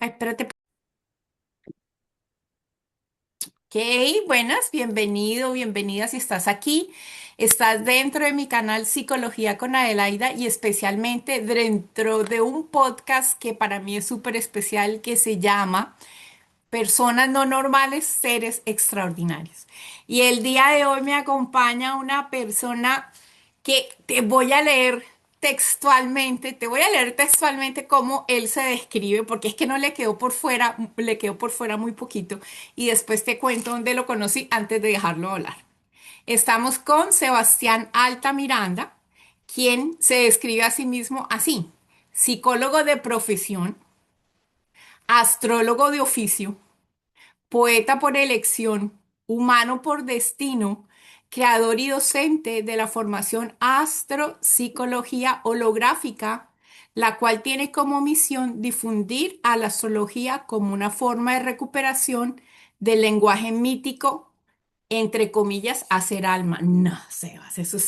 Ay, espérate. Ok, buenas, bienvenido, bienvenida si estás aquí. Estás dentro de mi canal Psicología con Adelaida y especialmente dentro de un podcast que para mí es súper especial que se llama Personas no normales, seres extraordinarios. Y el día de hoy me acompaña una persona que te voy a leer textualmente cómo él se describe, porque es que no le quedó por fuera, le quedó por fuera muy poquito, y después te cuento dónde lo conocí antes de dejarlo hablar. Estamos con Sebastián Altamiranda, quien se describe a sí mismo así: psicólogo de profesión, astrólogo de oficio, poeta por elección, humano por destino, creador y docente de la formación Astropsicología Holográfica, la cual tiene como misión difundir a la astrología como una forma de recuperación del lenguaje mítico, entre comillas, hacer alma. No, Sebas, eso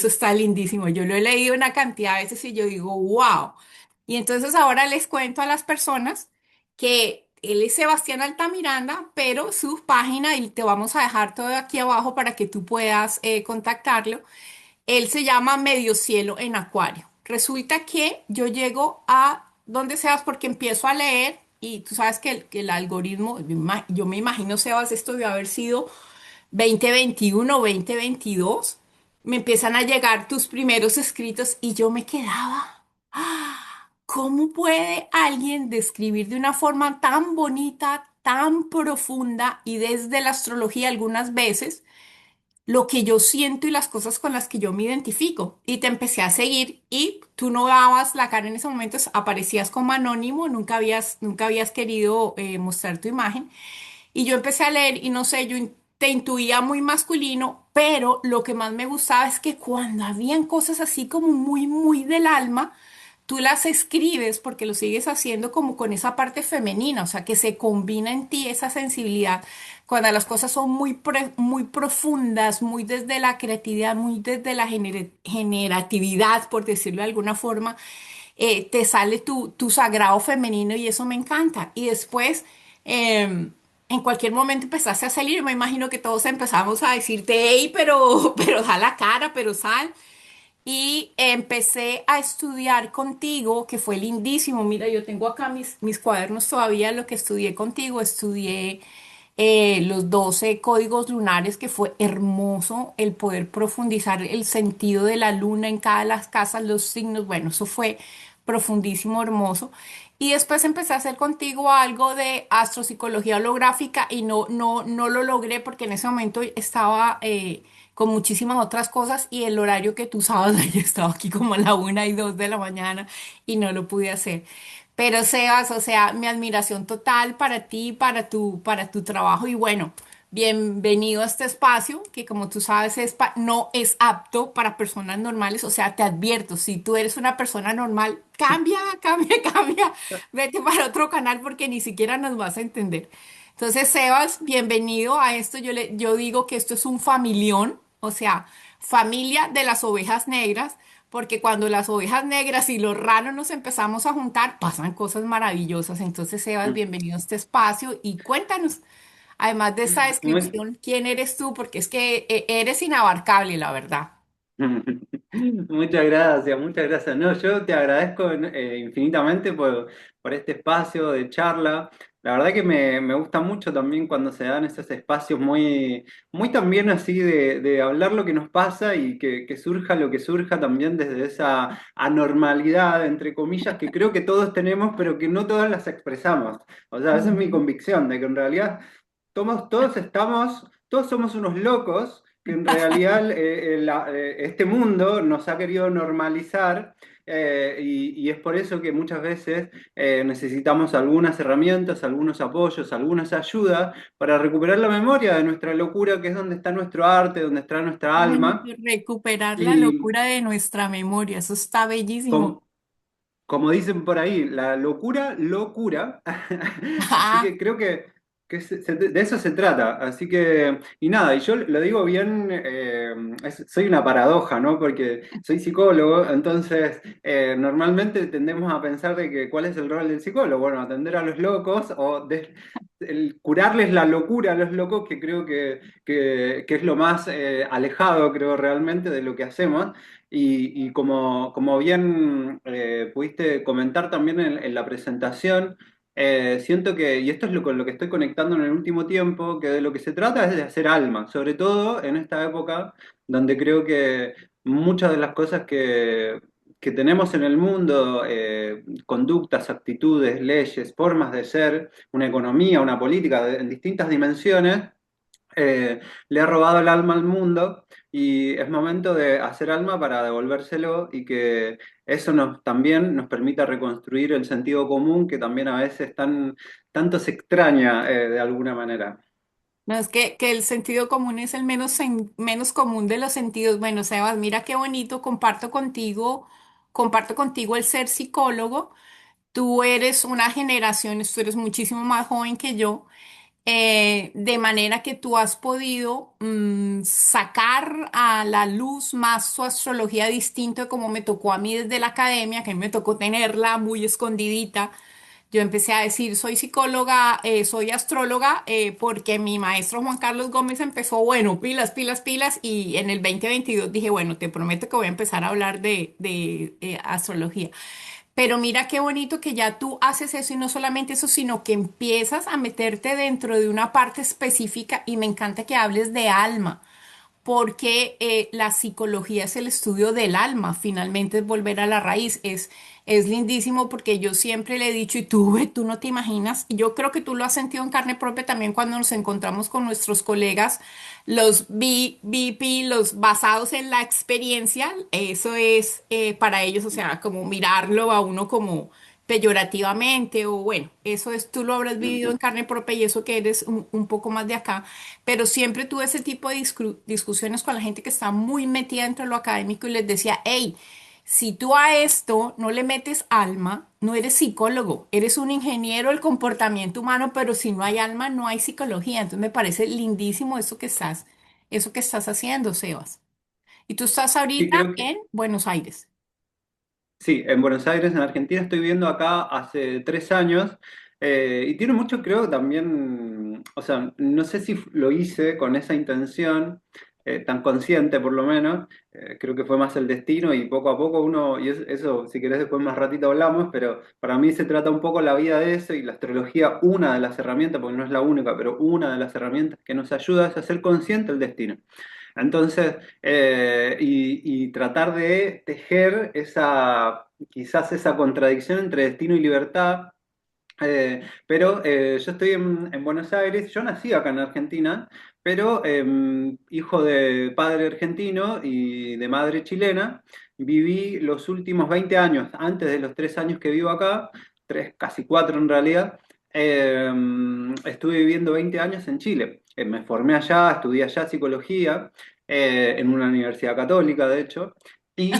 está lindísimo. Yo lo he leído una cantidad de veces y yo digo, wow. Y entonces ahora les cuento a las personas que él es Sebastián Altamiranda, pero su página, y te vamos a dejar todo aquí abajo para que tú puedas contactarlo, él se llama Medio Cielo en Acuario. Resulta que yo llego a donde Sebas porque empiezo a leer y tú sabes que el algoritmo, yo me imagino, Sebas, esto debe haber sido 2021, 2022, me empiezan a llegar tus primeros escritos y yo me quedaba. ¿Cómo puede alguien describir de una forma tan bonita, tan profunda y desde la astrología algunas veces lo que yo siento y las cosas con las que yo me identifico? Y te empecé a seguir y tú no dabas la cara en ese momento, aparecías como anónimo, nunca habías querido mostrar tu imagen. Y yo empecé a leer y no sé, te intuía muy masculino, pero lo que más me gustaba es que cuando habían cosas así como muy, muy del alma, tú las escribes porque lo sigues haciendo como con esa parte femenina, o sea, que se combina en ti esa sensibilidad. Cuando las cosas son muy profundas, muy desde la creatividad, muy desde la generatividad, por decirlo de alguna forma, te sale tu sagrado femenino y eso me encanta. Y después, en cualquier momento empezaste a salir, me imagino que todos empezamos a decirte, hey, pero da la cara, pero sal. Y empecé a estudiar contigo, que fue lindísimo. Mira, yo tengo acá mis cuadernos todavía, lo que estudié contigo. Estudié los 12 códigos lunares, que fue hermoso el poder profundizar el sentido de la luna en cada de las casas, los signos. Bueno, eso fue profundísimo, hermoso. Y después empecé a hacer contigo algo de astropsicología holográfica y no lo logré porque en ese momento estaba con muchísimas otras cosas y el horario que tú sabes, yo estaba aquí como a la 1 y 2 de la mañana y no lo pude hacer. Pero Sebas, o sea, mi admiración total para ti, para tu trabajo y bueno, bienvenido a este espacio que como tú sabes no es apto para personas normales, o sea, te advierto, si tú eres una persona normal, cambia, vete para otro canal porque ni siquiera nos vas a entender. Entonces, Sebas, bienvenido a esto. Yo digo que esto es un familión, o sea, familia de las ovejas negras, porque cuando las ovejas negras y los raros nos empezamos a juntar, pasan cosas maravillosas. Entonces, Sebas, bienvenido a este espacio y cuéntanos, además de esta Muy- descripción, quién eres tú, porque es que eres inabarcable, la verdad. muchas gracias. No, yo te agradezco infinitamente por este espacio de charla. La verdad que me gusta mucho también cuando se dan esos espacios muy también así de hablar lo que nos pasa y que surja lo que surja también desde esa anormalidad, entre comillas, que creo que todos tenemos, pero que no todas las expresamos. O sea, esa es mi Ujú. convicción, de que en realidad todos somos unos locos que en realidad este mundo nos ha querido normalizar y es por eso que muchas veces necesitamos algunas herramientas, algunos apoyos, algunas ayudas para recuperar la memoria de nuestra locura, que es donde está nuestro arte, donde está nuestra Qué bonito alma. recuperar la Y locura de nuestra memoria, eso está bellísimo. com- como dicen por ahí, la locura, locura. Así Ah, que de eso se trata. Así que, y nada, y yo lo digo bien, soy una paradoja, ¿no? Porque soy psicólogo, entonces normalmente tendemos a pensar de que cuál es el rol del psicólogo. Bueno, atender a los locos o curarles la locura a los locos, que creo que es lo más alejado, creo, realmente de lo que hacemos. Y como bien pudiste comentar también en la presentación, siento que, y esto es con lo que estoy conectando en el último tiempo, que de lo que se trata es de hacer alma, sobre todo en esta época donde creo que muchas de las cosas que tenemos en el mundo, conductas, actitudes, leyes, formas de ser, una economía, una política en distintas dimensiones, le ha robado el alma al mundo y es momento de hacer alma para devolvérselo y que eso también nos permita reconstruir el sentido común que también a veces tanto se extraña de alguna manera. No, es que el sentido común es el menos común de los sentidos. Bueno, Sebas, mira qué bonito, comparto contigo el ser psicólogo. Tú eres una generación, tú eres muchísimo más joven que yo, de manera que tú has podido sacar a la luz más tu astrología distinto de como me tocó a mí desde la academia, que a mí me tocó tenerla muy escondidita. Yo empecé a decir, soy psicóloga, soy astróloga, porque mi maestro Juan Carlos Gómez empezó, bueno, pilas, pilas, pilas, y en el 2022 dije, bueno, te prometo que voy a empezar a hablar de astrología. Pero mira qué bonito que ya tú haces eso y no solamente eso, sino que empiezas a meterte dentro de una parte específica y me encanta que hables de alma porque la psicología es el estudio del alma, finalmente es volver a la raíz, es lindísimo porque yo siempre le he dicho, y tú, tú no te imaginas, y yo creo que tú lo has sentido en carne propia también cuando nos encontramos con nuestros colegas, los BP, los basados en la experiencia, eso es para ellos, o sea, como mirarlo a uno como peyorativamente o bueno, eso es, tú lo habrás vivido en Ujú. carne propia y eso que eres un poco más de acá, pero siempre tuve ese tipo de discusiones con la gente que está muy metida dentro de lo académico y les decía, hey, si tú a esto no le metes alma, no eres psicólogo, eres un ingeniero del comportamiento humano, pero si no hay alma, no hay psicología. Entonces me parece lindísimo eso que estás haciendo, Sebas. Y tú estás Sí, ahorita creo que en Buenos Aires. sí, en Buenos Aires, en Argentina, estoy viviendo acá hace 3 años y tiene mucho, creo, también, o sea, no sé si lo hice con esa intención, tan consciente por lo menos, creo que fue más el destino y poco a poco uno, y eso, si querés después más ratito hablamos, pero para mí se trata un poco la vida de eso y la astrología, una de las herramientas, porque no es la única, pero una de las herramientas que nos ayuda es a ser consciente del destino. Entonces, y tratar de tejer quizás esa contradicción entre destino y libertad. Pero yo estoy en Buenos Aires, yo nací acá en Argentina, pero hijo de padre argentino y de madre chilena, viví los últimos 20 años, antes de los 3 años que vivo acá, tres, casi cuatro en realidad, eh, estuve viviendo 20 años en Chile. Me formé allá, estudié allá psicología, en una universidad católica, de hecho. Y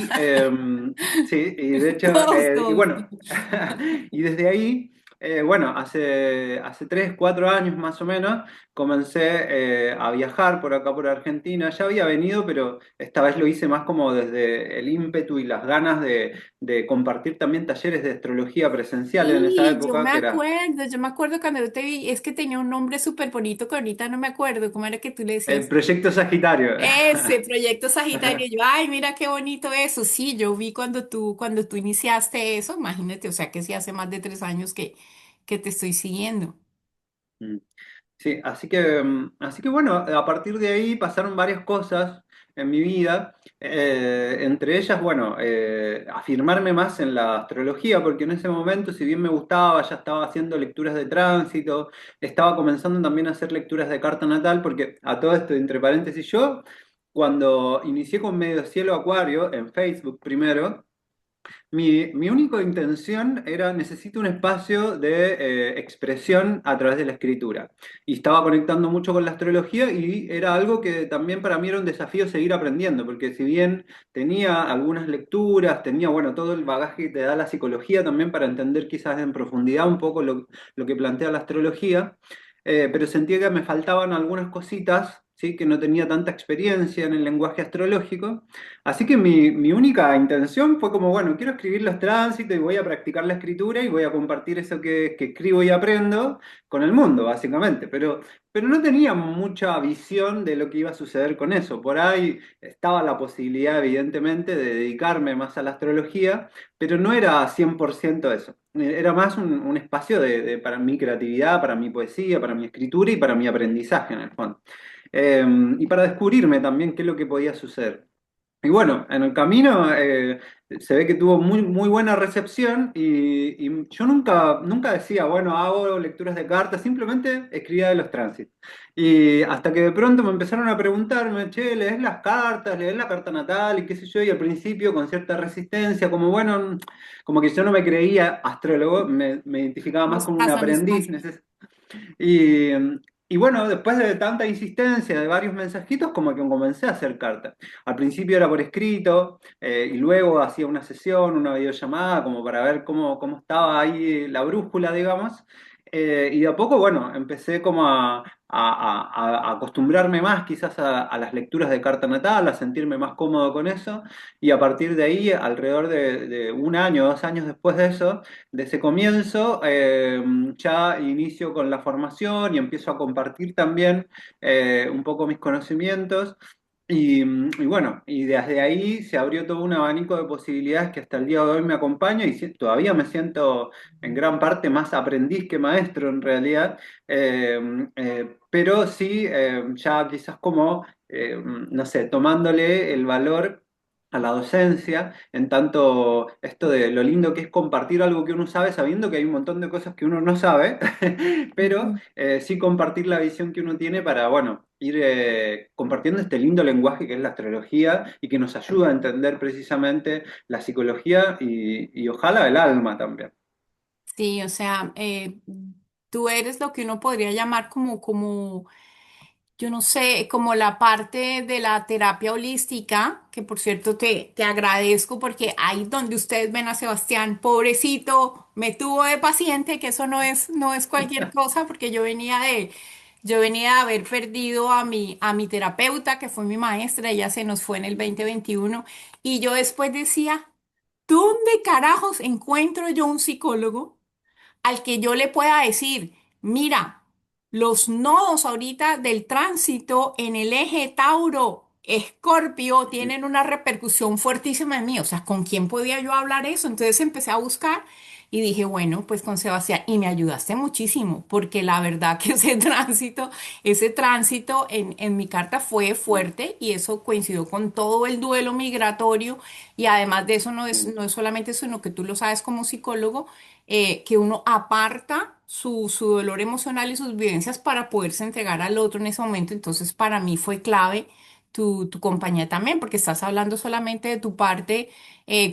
sí, y de hecho, Todos, y todos. bueno, y desde ahí, bueno, hace 3, 4 años más o menos, comencé a viajar por acá, por Argentina. Ya había venido, pero esta vez lo hice más como desde el ímpetu y las ganas de compartir también talleres de astrología presencial en esa Sí, época, que era yo me acuerdo cuando yo te vi, es que tenía un nombre súper bonito que ahorita no me acuerdo, ¿cómo era que tú le el decías? Proyecto Sagitario. Ese Proyecto Sagitario, yo, ay, mira qué bonito eso, sí, yo vi cuando tú iniciaste eso, imagínate, o sea que sí hace más de 3 años que te estoy siguiendo. Mm. Sí, así que bueno, a partir de ahí pasaron varias cosas en mi vida, entre ellas, bueno, afirmarme más en la astrología, porque en ese momento, si bien me gustaba, ya estaba haciendo lecturas de tránsito, estaba comenzando también a hacer lecturas de carta natal, porque a todo esto, entre paréntesis, yo, cuando inicié con Medio Cielo Acuario, en Facebook primero, mi única intención era, necesito un espacio de expresión a través de la escritura. Y estaba conectando mucho con la astrología y era algo que también para mí era un desafío seguir aprendiendo, porque si bien tenía algunas lecturas, tenía, bueno, todo el bagaje que te da la psicología también para entender quizás en profundidad un poco lo que plantea la astrología, pero sentía que me faltaban algunas cositas, ¿sí? Que no tenía tanta experiencia en el lenguaje astrológico. Así que mi única intención fue como, bueno, quiero escribir los tránsitos y voy a practicar la escritura y voy a compartir eso que escribo y aprendo con el mundo, básicamente. Pero no tenía mucha visión de lo que iba a suceder con eso. Por ahí estaba la posibilidad, evidentemente, de dedicarme más a la astrología, pero no era 100% eso. Era más un espacio para mi creatividad, para mi poesía, para mi escritura y para mi aprendizaje, en el fondo. Y para descubrirme también qué es lo que podía suceder. Y bueno, en el camino se ve que tuvo muy buena recepción y yo nunca decía, bueno, hago lecturas de cartas, simplemente escribía de los tránsitos. Y hasta que de pronto me empezaron a preguntarme, che, ¿lees las cartas? ¿Lees la carta natal? Y qué sé yo, y al principio con cierta resistencia, como bueno, como que yo no me creía astrólogo, me identificaba más Nos como un pasa, nos aprendiz. pasa. Y, y bueno, después de tanta insistencia, de varios mensajitos, como que comencé a hacer cartas. Al principio era por escrito, y luego hacía una sesión, una videollamada, como para ver cómo estaba ahí la brújula, digamos. Y de a poco, bueno, empecé como a acostumbrarme más quizás a las lecturas de carta natal, a sentirme más cómodo con eso. Y a partir de ahí, alrededor de un año, 2 años después de eso, de ese comienzo, ya inicio con la formación y empiezo a compartir también un poco mis conocimientos. Y bueno, y desde ahí se abrió todo un abanico de posibilidades que hasta el día de hoy me acompaña y todavía me siento en gran parte más aprendiz que maestro en realidad. Pero sí, ya quizás como, no sé, tomándole el valor a la docencia, en tanto esto de lo lindo que es compartir algo que uno sabe, sabiendo que hay un montón de cosas que uno no sabe, pero Ujú. sí compartir la visión que uno tiene para, bueno, ir compartiendo este lindo lenguaje que es la astrología y que nos ayuda a entender precisamente la psicología y ojalá el alma también. Sí, o sea, tú eres lo que uno podría llamar como yo no sé, como la parte de la terapia holística, que por cierto te agradezco porque ahí donde ustedes ven a Sebastián, pobrecito, me tuvo de paciente, que eso no es cualquier cosa, porque yo venía de haber perdido a mi terapeuta, que fue mi maestra, ella se nos fue en el 2021, y yo después decía, ¿dónde carajos encuentro yo un psicólogo al que yo le pueda decir, mira, los nodos ahorita del tránsito en el eje Tauro, Escorpio, tienen una repercusión fuertísima en mí? O sea, ¿con quién podía yo hablar eso? Entonces empecé a buscar y dije, bueno, pues con Sebastián, y me ayudaste muchísimo, porque la verdad que ese tránsito en mi carta fue fuerte y eso coincidió con todo el duelo migratorio y además de eso no es solamente eso, sino que tú lo sabes como psicólogo, que uno aparta su dolor emocional y sus vivencias para poderse entregar al otro en ese momento. Entonces, para mí fue clave tu compañía también, porque estás hablando solamente de tu parte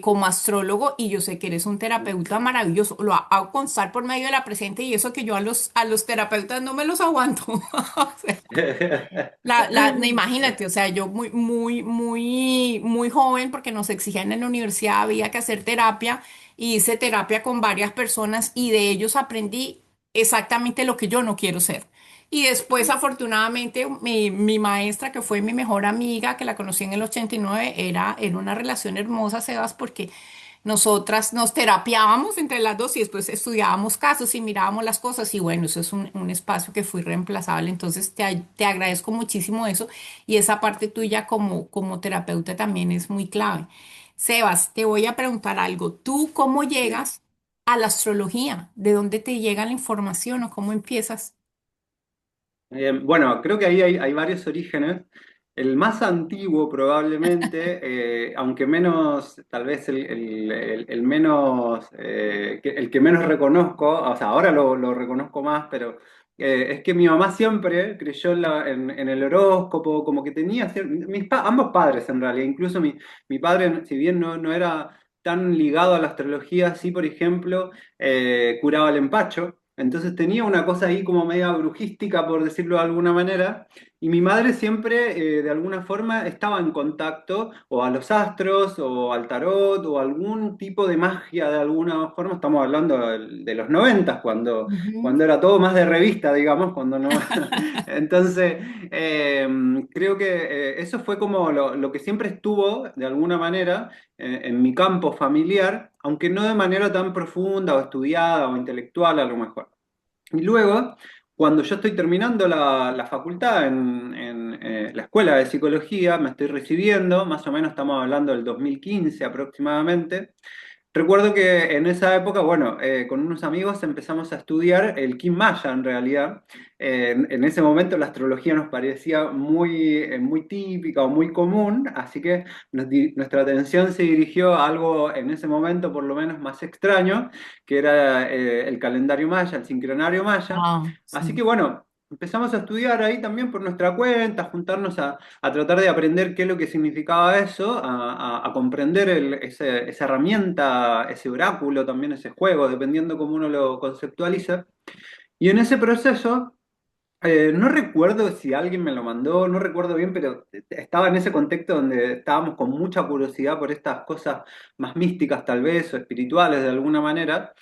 como astrólogo y yo sé que eres un terapeuta maravilloso. Lo hago constar por medio de la presente y eso que yo a los terapeutas no me los aguanto. O sea, no, imagínate, o sea, yo muy, muy, muy, muy joven, porque nos exigían en la universidad, había que hacer terapia, y hice terapia con varias personas y de ellos aprendí exactamente lo que yo no quiero ser. Y después, afortunadamente, mi maestra, que fue mi mejor amiga, que la conocí en el 89, era una relación hermosa, Sebas, porque nosotras nos terapiábamos entre las dos y después estudiábamos casos y mirábamos las cosas y bueno, eso es un espacio que fue reemplazable, entonces te agradezco muchísimo eso y esa parte tuya como terapeuta también es muy clave. Sebas, te voy a preguntar algo. ¿Tú cómo llegas a la astrología? ¿De dónde te llega la información o cómo empiezas? Bueno, creo que ahí hay varios orígenes. El más antiguo probablemente, aunque menos, tal vez el menos, el que menos reconozco, o sea, ahora lo reconozco más, pero es que mi mamá siempre creyó en el horóscopo, como que tenía, ambos padres en realidad, incluso mi padre, si bien no era tan ligado a la astrología, sí, por ejemplo, curaba el empacho. Entonces tenía una cosa ahí como media brujística, por decirlo de alguna manera, Y mi madre siempre, de alguna forma, estaba en contacto o a los astros o al tarot o algún tipo de magia de alguna forma. Estamos hablando de los 90, Ujú. cuando era todo más de revista, digamos, cuando no. Entonces, creo que eso fue como lo que siempre estuvo, de alguna manera, en mi campo familiar, aunque no de manera tan profunda o estudiada o intelectual a lo mejor. Y luego, cuando yo estoy terminando la facultad en la escuela de psicología, me estoy recibiendo, más o menos estamos hablando del 2015 aproximadamente. Recuerdo que en esa época, bueno, con unos amigos empezamos a estudiar el Kim Maya en realidad. En ese momento la astrología nos parecía muy típica o muy común, así que nuestra atención se dirigió a algo en ese momento por lo menos más extraño, que era el calendario maya, el sincronario maya. Ah, Así que sí. bueno, empezamos a estudiar ahí también por nuestra cuenta, juntarnos a tratar de aprender qué es lo que significaba eso, a comprender esa herramienta, ese oráculo, también ese juego, dependiendo cómo uno lo conceptualiza. Y en ese proceso, no recuerdo si alguien me lo mandó, no recuerdo bien, pero estaba en ese contexto donde estábamos con mucha curiosidad por estas cosas más místicas tal vez, o espirituales de alguna manera,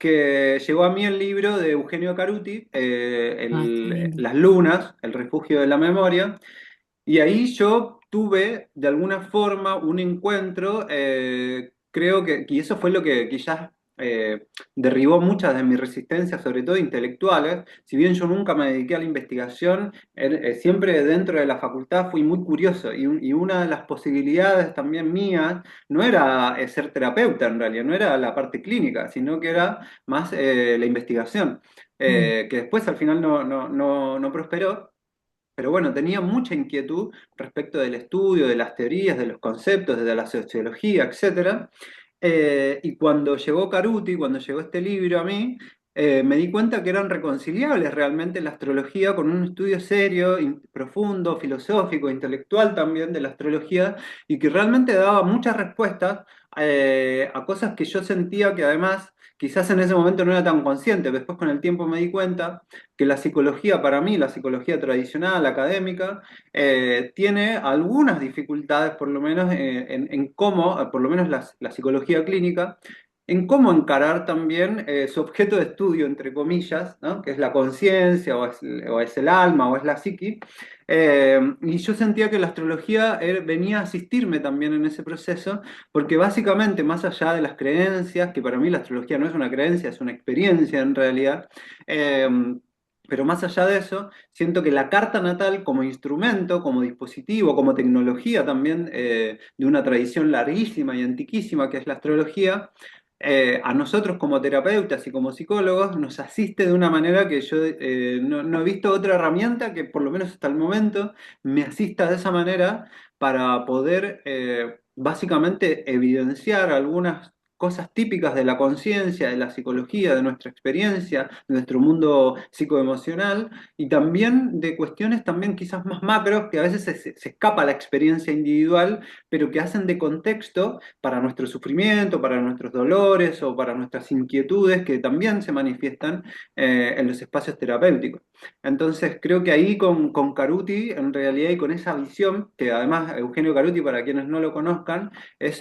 que llegó a mí el libro de Eugenio Caruti, Ah, qué lindo. Las Lunas, El Refugio de la Memoria, y ahí yo tuve, de alguna forma, un encuentro, creo que, y eso fue lo que quizás derribó muchas de mis resistencias, sobre todo intelectuales. Si bien yo nunca me dediqué a la investigación, siempre dentro de la facultad fui muy curioso, y una de las posibilidades también mías no era ser terapeuta en realidad, no era la parte clínica, sino que era más la investigación, Mm. que después al final no prosperó. Pero bueno, tenía mucha inquietud respecto del estudio, de las teorías, de los conceptos, de la sociología, etcétera. Y cuando llegó Caruti, cuando llegó este libro a mí, me di cuenta que eran reconciliables realmente la astrología con un estudio serio, profundo, filosófico, intelectual también de la astrología, y que realmente daba muchas respuestas a cosas que yo sentía que además quizás en ese momento no era tan consciente. Después con el tiempo me di cuenta que la psicología, para mí, la psicología tradicional, académica, tiene algunas dificultades, por lo menos, en cómo, por lo menos la psicología clínica, en cómo encarar también su objeto de estudio, entre comillas, ¿no? Que es la conciencia, o es el alma, o es la psiqui. Y yo sentía que la astrología venía a asistirme también en ese proceso, porque básicamente, más allá de las creencias, que para mí la astrología no es una creencia, es una experiencia en realidad, eh, pero más allá de eso, siento que la carta natal como instrumento, como dispositivo, como tecnología también de una tradición larguísima y antiquísima que es la astrología, a nosotros como terapeutas y como psicólogos nos asiste de una manera que yo no he visto otra herramienta que por lo menos hasta el momento me asista de esa manera para poder básicamente evidenciar algunas cosas típicas de la conciencia, de la psicología, de nuestra experiencia, de nuestro mundo psicoemocional, y también de cuestiones también quizás más macros que a veces se escapa a la experiencia individual, pero que hacen de contexto para nuestro sufrimiento, para nuestros dolores o para nuestras inquietudes que también se manifiestan en los espacios terapéuticos. Entonces creo que ahí con Caruti, en realidad, y con esa visión, que además Eugenio Caruti, para quienes no lo conozcan, es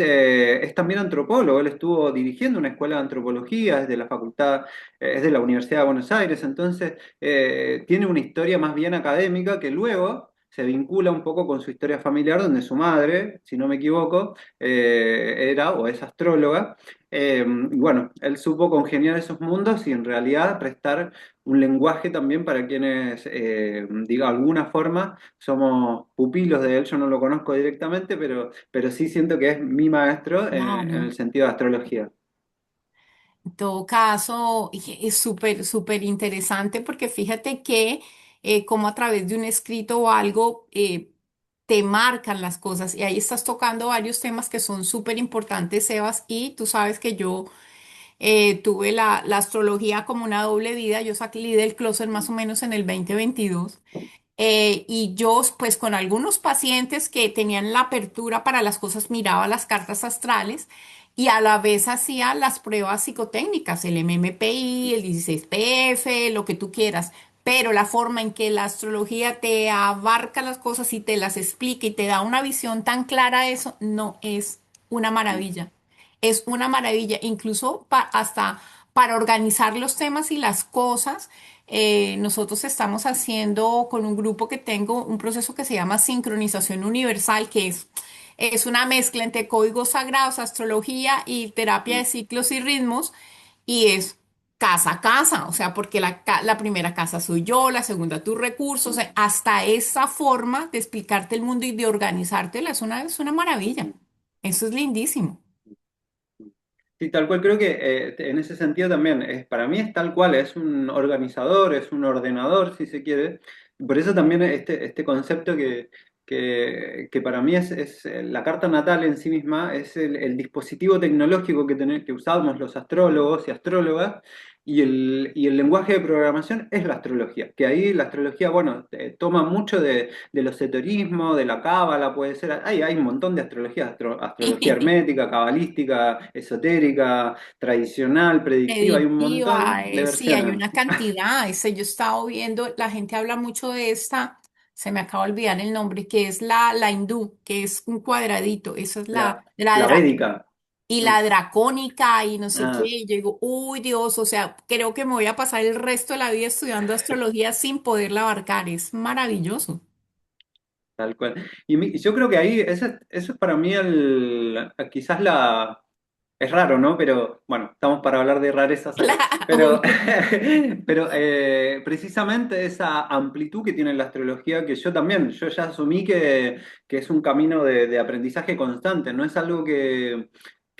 también antropólogo. Él estuvo dirigiendo una escuela de antropología desde la facultad, es de la Universidad de Buenos Aires. Entonces tiene una historia más bien académica que luego se vincula un poco con su historia familiar, donde su madre, si no me equivoco, era o es astróloga. Y bueno, él supo congeniar esos mundos y en realidad prestar un lenguaje también para quienes, diga, de alguna forma, somos pupilos de él. Yo no lo conozco directamente, pero sí siento que es mi maestro en Claro. el sentido de astrología. En todo caso, es súper, súper interesante porque fíjate que como a través de un escrito o algo te marcan las cosas y ahí estás tocando varios temas que son súper importantes, Sebas, y tú sabes que yo tuve la astrología como una doble vida, yo salí del closet más o menos en el 2022. Y yo, pues con algunos pacientes que tenían la apertura para las cosas, miraba las cartas astrales y a la vez hacía las pruebas psicotécnicas, el MMPI, el 16PF, lo que tú quieras. pero la forma en que la astrología te abarca las cosas y te las explica y te da una visión tan clara de eso, no es una maravilla. Es una maravilla, incluso hasta para organizar los temas y las cosas. Nosotros estamos haciendo con un grupo que tengo un proceso que se llama sincronización universal, que es una mezcla entre códigos sagrados, astrología y terapia de ciclos y ritmos, y es casa a casa, o sea, porque la primera casa soy yo, la segunda tus recursos, o sea, hasta esa forma de explicarte el mundo y de organizártela es una maravilla. Eso es lindísimo. Sí, tal cual, creo que en ese sentido también, para mí es tal cual, es un organizador, es un ordenador, si se quiere. Por eso también este concepto que para mí es la carta natal en sí misma, es el dispositivo tecnológico que usábamos los astrólogos y astrólogas, y el lenguaje de programación es la astrología, que ahí la astrología, bueno, toma mucho del esoterismo, de la cábala, puede ser, hay un montón de astrología, astrología hermética, cabalística, esotérica, tradicional, predictiva, hay un Predictiva, montón de sí, hay versiones. una cantidad. Yo he estado viendo, la gente habla mucho de esta, se me acaba de olvidar el nombre, que es la hindú, que es un cuadradito. Esa es La, la la védica. y Mm. la dracónica y no sé qué. Ah, Y yo digo, uy, Dios, o sea, creo que me voy a pasar el resto de la vida estudiando astrología sin poderla abarcar. Es maravilloso. tal cual. Y yo creo que ahí, eso es para mí quizás la... Es raro, ¿no? Pero bueno, estamos para hablar de rarezas acá. Pero, Obvio. pero precisamente esa amplitud que tiene la astrología, que yo ya asumí que es un camino de aprendizaje constante, no es algo que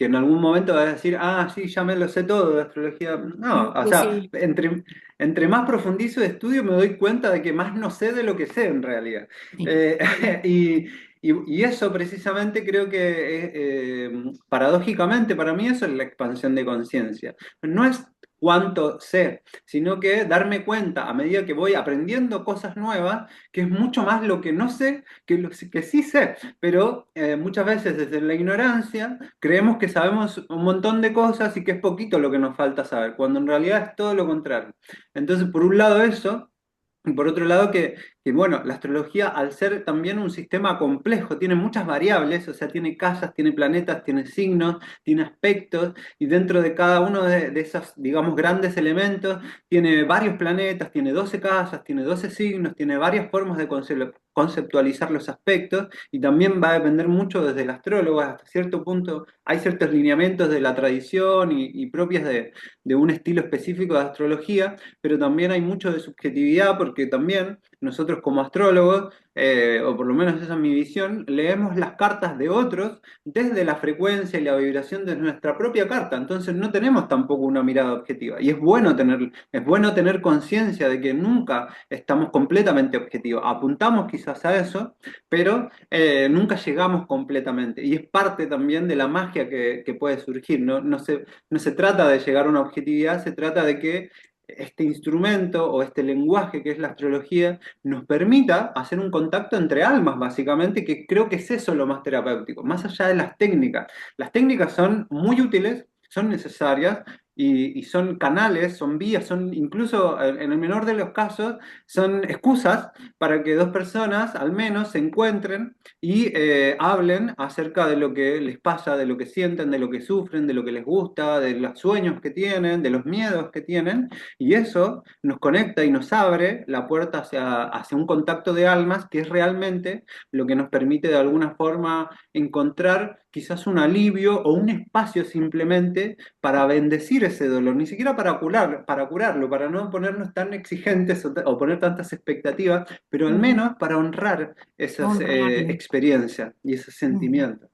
en algún momento vas a decir, ah, sí, ya me lo sé todo de astrología. No, o sea, Imposible. entre más profundizo de estudio me doy cuenta de que más no sé de lo que sé en realidad. Sí. Eh, y eso precisamente creo que paradójicamente para mí eso es la expansión de conciencia. No es cuánto sé, sino que darme cuenta a medida que voy aprendiendo cosas nuevas, que es mucho más lo que no sé que lo que sí sé. Pero muchas veces desde la ignorancia creemos que sabemos un montón de cosas y que es poquito lo que nos falta saber, cuando en realidad es todo lo contrario. Entonces, por un lado eso. Y por otro lado, bueno, la astrología, al ser también un sistema complejo, tiene muchas variables, o sea, tiene casas, tiene planetas, tiene signos, tiene aspectos, y dentro de cada uno de esos, digamos, grandes elementos, tiene varios planetas, tiene 12 casas, tiene 12 signos, tiene varias formas de conceptualizar los aspectos, y también va a depender mucho desde el astrólogo, hasta cierto punto hay ciertos lineamientos de la tradición y propias de un estilo específico de astrología, pero también hay mucho de subjetividad porque también nosotros como astrólogos, o por lo menos esa es mi visión, leemos las cartas de otros desde la frecuencia y la vibración de nuestra propia carta, entonces no tenemos tampoco una mirada objetiva y es bueno tener conciencia de que nunca estamos completamente objetivos, apuntamos quizás a eso, pero nunca llegamos completamente y es parte también de la magia que puede surgir, no se trata de llegar a una objetividad, se trata de que este instrumento o este lenguaje que es la astrología nos permita hacer un contacto entre almas, básicamente, que creo que es eso lo más terapéutico, más allá de las técnicas. Las técnicas son muy útiles, son necesarias y son canales, son vías, son incluso en el menor de los casos, son excusas para que dos personas al menos se encuentren y hablen acerca de lo que les pasa, de lo que sienten, de lo que sufren, de lo que les gusta, de los sueños que tienen, de los miedos que tienen, y eso nos conecta y nos abre la puerta hacia un contacto de almas que es realmente lo que nos permite de alguna forma encontrar quizás un alivio o un espacio simplemente para bendecir ese dolor, ni siquiera para curarlo, para no ponernos tan exigentes o poner tantas expectativas, pero al Ujú. menos para honrar esas Honrarlo. experiencias y esos Ujú. sentimientos.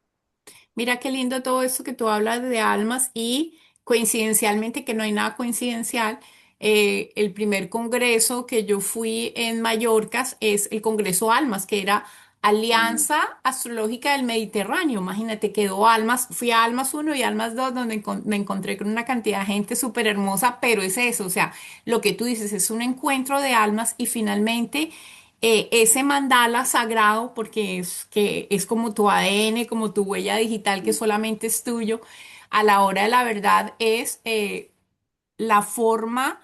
Mira qué lindo todo esto que tú hablas de almas y coincidencialmente, que no hay nada coincidencial, el primer congreso que yo fui en Mallorca es el Congreso Almas, que era Mm. Alianza Astrológica del Mediterráneo. Imagínate, quedó Almas, fui a Almas uno y Almas 2 donde me encontré con una cantidad de gente súper hermosa, pero es eso, o sea, lo que tú dices es un encuentro de almas y finalmente ese mandala sagrado, porque que es como tu ADN, como tu huella digital que solamente es tuyo, a la hora de la verdad es la forma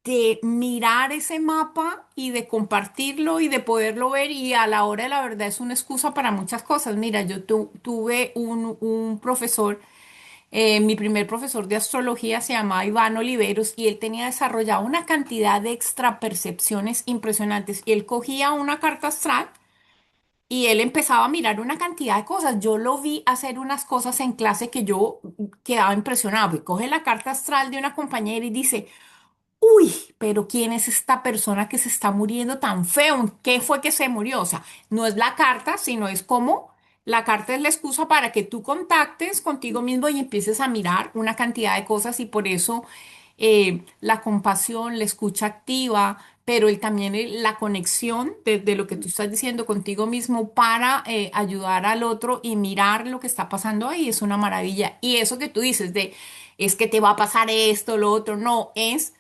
de mirar ese mapa y de compartirlo y de poderlo ver y a la hora de la verdad es una excusa para muchas cosas. Mira, yo tuve un profesor, mi primer profesor de astrología se llamaba Iván Oliveros y él tenía desarrollado una cantidad de extrapercepciones impresionantes y él cogía una carta astral y él empezaba a mirar una cantidad de cosas. Yo lo vi hacer unas cosas en clase que yo quedaba impresionado. Y coge la carta astral de una compañera y dice, uy, pero ¿quién es esta persona que se está muriendo tan feo? ¿Qué fue que se murió? O sea, no es la carta, sino es como la carta es la excusa para que tú contactes contigo mismo y empieces a mirar una cantidad de cosas y por eso la compasión, la escucha activa, pero también la conexión de lo que tú estás diciendo contigo mismo para ayudar al otro y mirar lo que está pasando ahí es una maravilla. Y eso que tú dices de es que te va a pasar esto, lo otro, no, es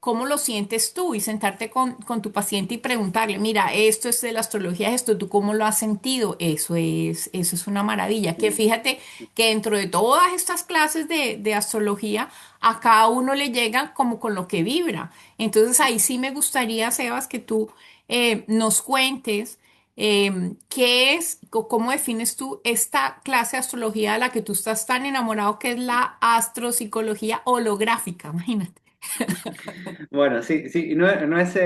cómo lo sientes tú y sentarte con tu paciente y preguntarle, mira, esto es de la astrología, esto, ¿tú cómo lo has sentido? Eso es una maravilla. Que fíjate que dentro de todas estas clases de astrología, a cada uno le llega como con lo que vibra. Entonces ahí sí me gustaría, Sebas, que tú nos cuentes. ¿Qué es, cómo defines tú esta clase de astrología de la que tú estás tan enamorado, que es la astropsicología holográfica? Imagínate. Bueno, sí, sí, no es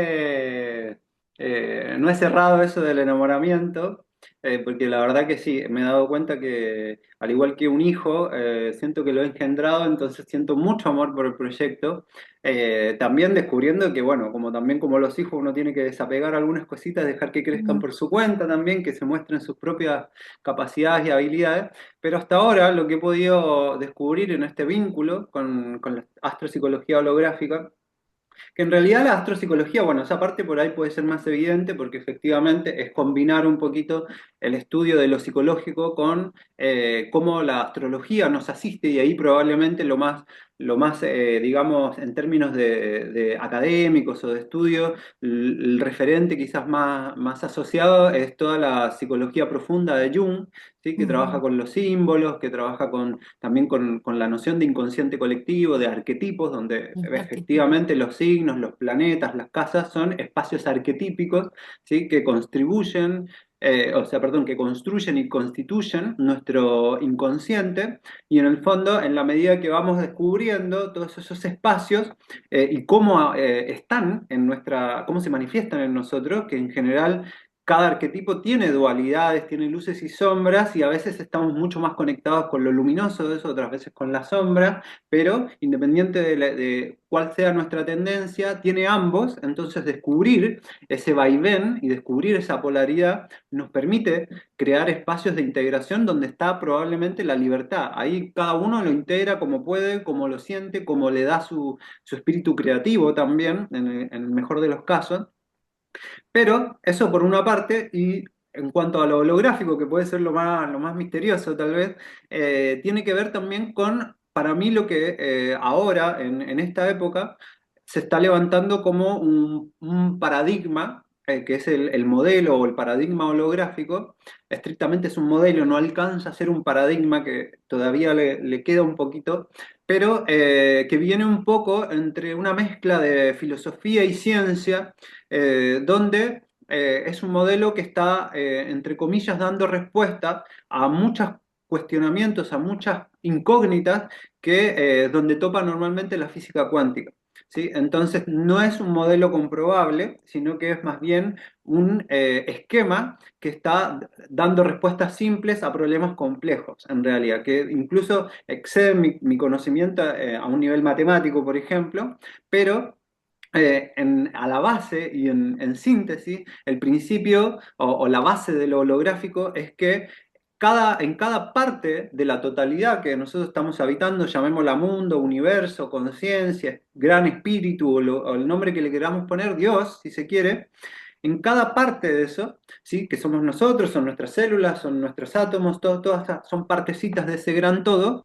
errado eso del enamoramiento, porque la verdad que sí, me he dado cuenta que al igual que un hijo, siento que lo he engendrado, entonces siento mucho amor por el proyecto. También descubriendo que, bueno, como también como los hijos, uno tiene que desapegar algunas cositas, dejar que crezcan por su cuenta también, que se muestren sus propias capacidades y habilidades. Pero hasta ahora lo que he podido descubrir en este vínculo con la astropsicología holográfica, que en realidad la astropsicología, bueno, esa parte por ahí puede ser más evidente porque efectivamente es combinar un poquito el estudio de lo psicológico con cómo la astrología nos asiste y ahí probablemente digamos, en términos de académicos o de estudio, el referente quizás más asociado es toda la psicología profunda de Jung, ¿sí? Que trabaja Ujú, con los símbolos, que trabaja también con la noción de inconsciente colectivo, de arquetipos, donde ujú, arquetipo. efectivamente los signos, los planetas, las casas son espacios arquetípicos, ¿sí? Que contribuyen, o sea, perdón, que construyen y constituyen nuestro inconsciente, y en el fondo, en la medida que vamos descubriendo todos esos espacios y cómo están en cómo se manifiestan en nosotros, que en general cada arquetipo tiene dualidades, tiene luces y sombras, y a veces estamos mucho más conectados con lo luminoso de eso, otras veces con la sombra, pero independiente de cuál sea nuestra tendencia, tiene ambos, entonces descubrir ese vaivén y descubrir esa polaridad nos permite crear espacios de integración donde está probablemente la libertad. Ahí cada uno lo integra como puede, como lo siente, como le da su espíritu creativo también, en el mejor de los casos. Pero eso por una parte, y en cuanto a lo holográfico, que puede ser lo más misterioso tal vez, tiene que ver también con, para mí, lo que ahora, en esta época, se está levantando como un paradigma, que es el modelo o el paradigma holográfico. Estrictamente es un modelo, no alcanza a ser un paradigma, que todavía le queda un poquito, pero que viene un poco entre una mezcla de filosofía y ciencia, donde es un modelo que está, entre comillas, dando respuesta a muchos cuestionamientos, a muchas incógnitas donde topa normalmente la física cuántica. ¿Sí? Entonces, no es un modelo comprobable, sino que es más bien un esquema que está dando respuestas simples a problemas complejos, en realidad, que incluso exceden mi conocimiento a un nivel matemático, por ejemplo, pero a la base y en síntesis, el principio o la base de lo holográfico es que en cada parte de la totalidad que nosotros estamos habitando, llamémosla mundo, universo, conciencia, gran espíritu o el nombre que le queramos poner, Dios, si se quiere, en cada parte de eso, ¿sí? Que somos nosotros, son nuestras células, son nuestros átomos, todas son partecitas de ese gran todo.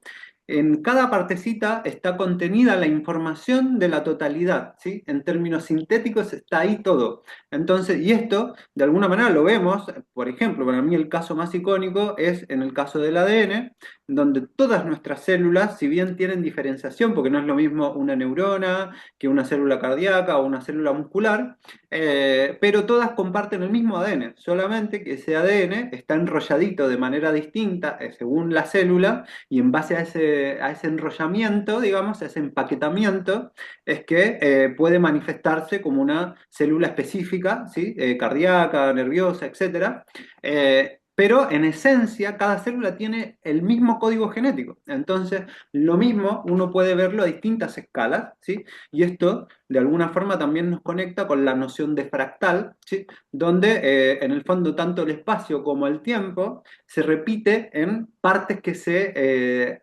en cada partecita está contenida la información de la totalidad, ¿sí? En términos sintéticos está ahí todo. Entonces, y esto, de alguna manera lo vemos, por ejemplo, para mí el caso más icónico es en el caso del ADN, donde todas nuestras células, si bien tienen diferenciación, porque no es lo mismo una neurona que una célula cardíaca o una célula muscular, pero todas comparten el mismo ADN, solamente que ese ADN está enrolladito de manera distinta según la célula, y en base a ese enrollamiento, digamos, a ese empaquetamiento, es que puede manifestarse como una célula específica, ¿sí? Cardíaca, nerviosa, etcétera. Pero en esencia, cada célula tiene el mismo código genético. Entonces, lo mismo uno puede verlo a distintas escalas, ¿sí? Y esto, de alguna forma, también nos conecta con la noción de fractal, ¿sí? Donde, en el fondo, tanto el espacio como el tiempo se repite en partes que se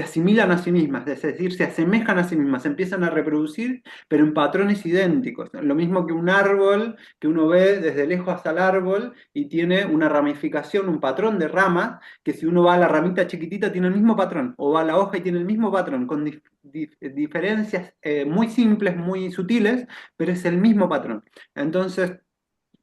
asimilan a sí mismas, es decir, se asemejan a sí mismas, se empiezan a reproducir, pero en patrones idénticos. Lo mismo que un árbol que uno ve desde lejos hasta el árbol y tiene una ramificación, un patrón de ramas, que si uno va a la ramita chiquitita tiene el mismo patrón, o va a la hoja y tiene el mismo patrón, con diferencias muy simples, muy sutiles, pero es el mismo patrón. Entonces,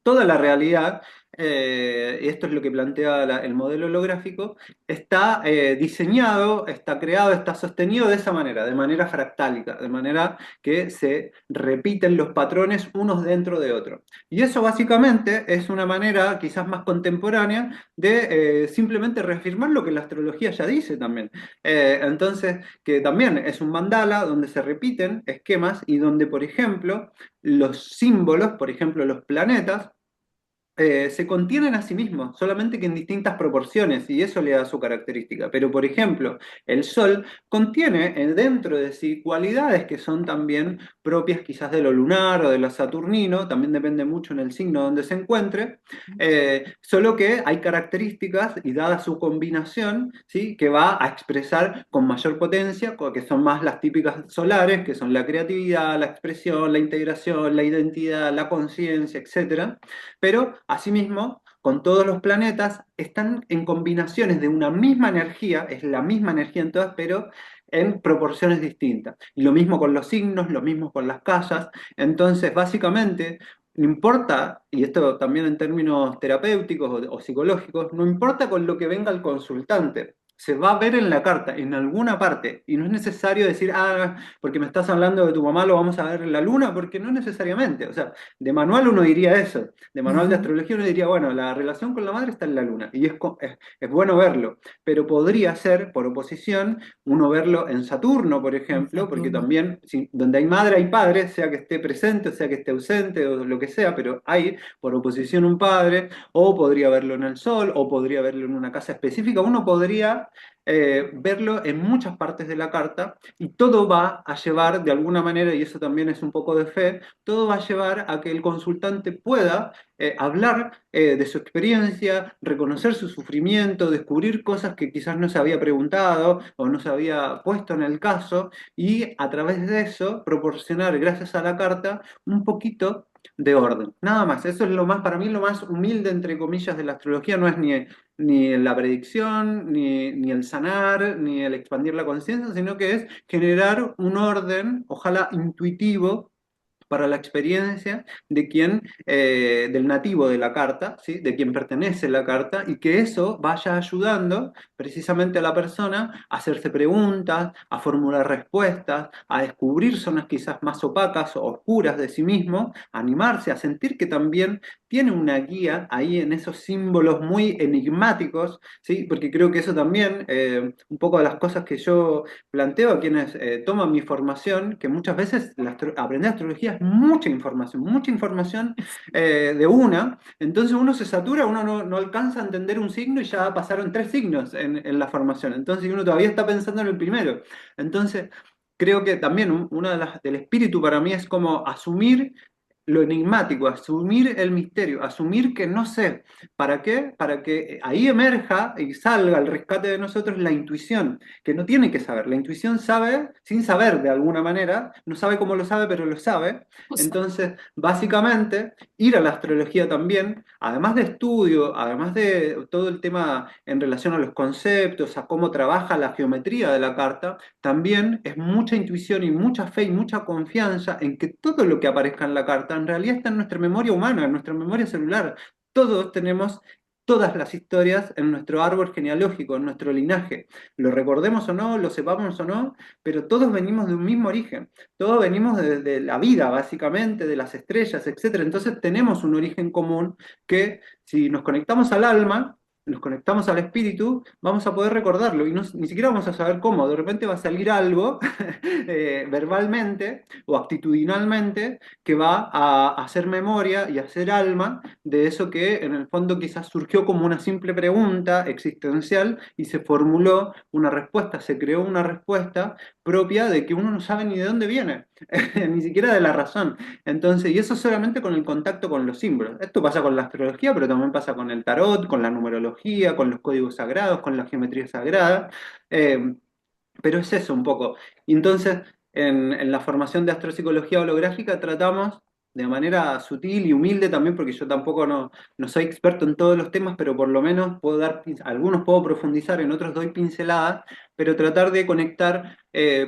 toda la realidad, y esto es lo que plantea el modelo holográfico, está diseñado, está creado, está sostenido de manera fractálica, de manera que se repiten los patrones unos dentro de otros. Y eso básicamente es una manera quizás más contemporánea de simplemente reafirmar lo que la astrología ya dice también. Entonces, que también es un mandala donde se repiten esquemas y donde, por ejemplo, los símbolos, por ejemplo, los planetas, se contienen a sí mismos, solamente que en distintas proporciones, y eso le da su característica. Pero, por ejemplo, el Sol contiene dentro de sí cualidades que son también propias quizás de lo lunar o de lo saturnino, también depende mucho en el signo donde se encuentre, solo que hay características y dada su combinación, ¿sí? Que va a expresar con mayor potencia, que son más las típicas solares, que son la creatividad, la expresión, la integración, la identidad, la conciencia, etcétera, pero asimismo, con todos los planetas, están en combinaciones de una misma energía, es la misma energía en todas, pero en proporciones distintas. Y lo mismo con los signos, lo mismo con las casas. Entonces, básicamente, no importa, y esto también en términos terapéuticos o psicológicos, no importa con lo que venga el consultante. Se va a ver en la carta, en alguna parte, y no es necesario decir, ah, porque me estás hablando de tu mamá, lo vamos a ver en la luna, porque no necesariamente. O sea, de manual uno diría eso, de manual de Ujú. astrología uno diría, bueno, la relación con la madre está en la luna, y es bueno verlo, pero podría ser, por oposición, uno verlo en Saturno, por En ejemplo, porque Saturno. también, donde hay madre hay padre, sea que esté presente, o sea que esté ausente, o lo que sea, pero hay, por oposición, un padre, o podría verlo en el Sol, o podría verlo en una casa específica, uno podría verlo en muchas partes de la carta, y todo va a llevar de alguna manera, y eso también es un poco de fe, todo va a llevar a que el consultante pueda hablar de su experiencia, reconocer su sufrimiento, descubrir cosas que quizás no se había preguntado o no se había puesto en el caso, y a través de eso proporcionar, gracias a la carta, un poquito de orden. Nada más, eso es lo más, para mí, lo más humilde, entre comillas, de la astrología, no es ni la predicción, ni el sanar, ni el expandir la conciencia, sino que es generar un orden, ojalá intuitivo, para la experiencia de quien, del nativo de la carta, ¿sí? De quien pertenece la carta, y que eso vaya ayudando precisamente a la persona a hacerse preguntas, a formular respuestas, a descubrir zonas quizás más opacas o oscuras de sí mismo, a animarse, a sentir que también tiene una guía ahí en esos símbolos muy enigmáticos, ¿sí? Porque creo que eso también, un poco de las cosas que yo planteo a quienes toman mi formación, que muchas veces aprender astrología es mucha información de una, entonces uno se satura, uno no alcanza a entender un signo y ya pasaron tres signos en la formación, entonces uno todavía está pensando en el primero. Entonces, creo que también una del espíritu para mí es como asumir lo enigmático, asumir el misterio, asumir que no sé. ¿Para qué? Para que ahí emerja y salga al rescate de nosotros la intuición, que no tiene que saber. La intuición sabe sin saber de alguna manera, no sabe cómo lo sabe, pero lo sabe. O sea, Entonces, básicamente, ir a la astrología también, además de estudio, además de todo el tema en relación a los conceptos, a cómo trabaja la geometría de la carta, también es mucha intuición y mucha fe y mucha confianza en que todo lo que aparezca en la carta en realidad está en nuestra memoria humana, en nuestra memoria celular. Todos tenemos todas las historias en nuestro árbol genealógico, en nuestro linaje. Lo recordemos o no, lo sepamos o no, pero todos venimos de un mismo origen. Todos venimos de la vida, básicamente, de las estrellas, etcétera. Entonces tenemos un origen común que si nos conectamos al alma, nos conectamos al espíritu, vamos a poder recordarlo y ni siquiera vamos a saber cómo. De repente va a salir algo verbalmente o actitudinalmente que va a hacer memoria y hacer alma de eso que en el fondo quizás surgió como una simple pregunta existencial y se formuló una respuesta, se creó una respuesta propia de que uno no sabe ni de dónde viene, ni siquiera de la razón. Entonces, y eso solamente con el contacto con los símbolos. Esto pasa con la astrología, pero también pasa con el tarot, con la numerología, con los códigos sagrados, con la geometría sagrada. Eh, pero es eso un poco. Y entonces, en la formación de astropsicología holográfica tratamos de manera sutil y humilde también, porque yo tampoco no soy experto en todos los temas, pero por lo menos puedo dar, algunos puedo profundizar, en otros doy pinceladas, pero tratar de conectar,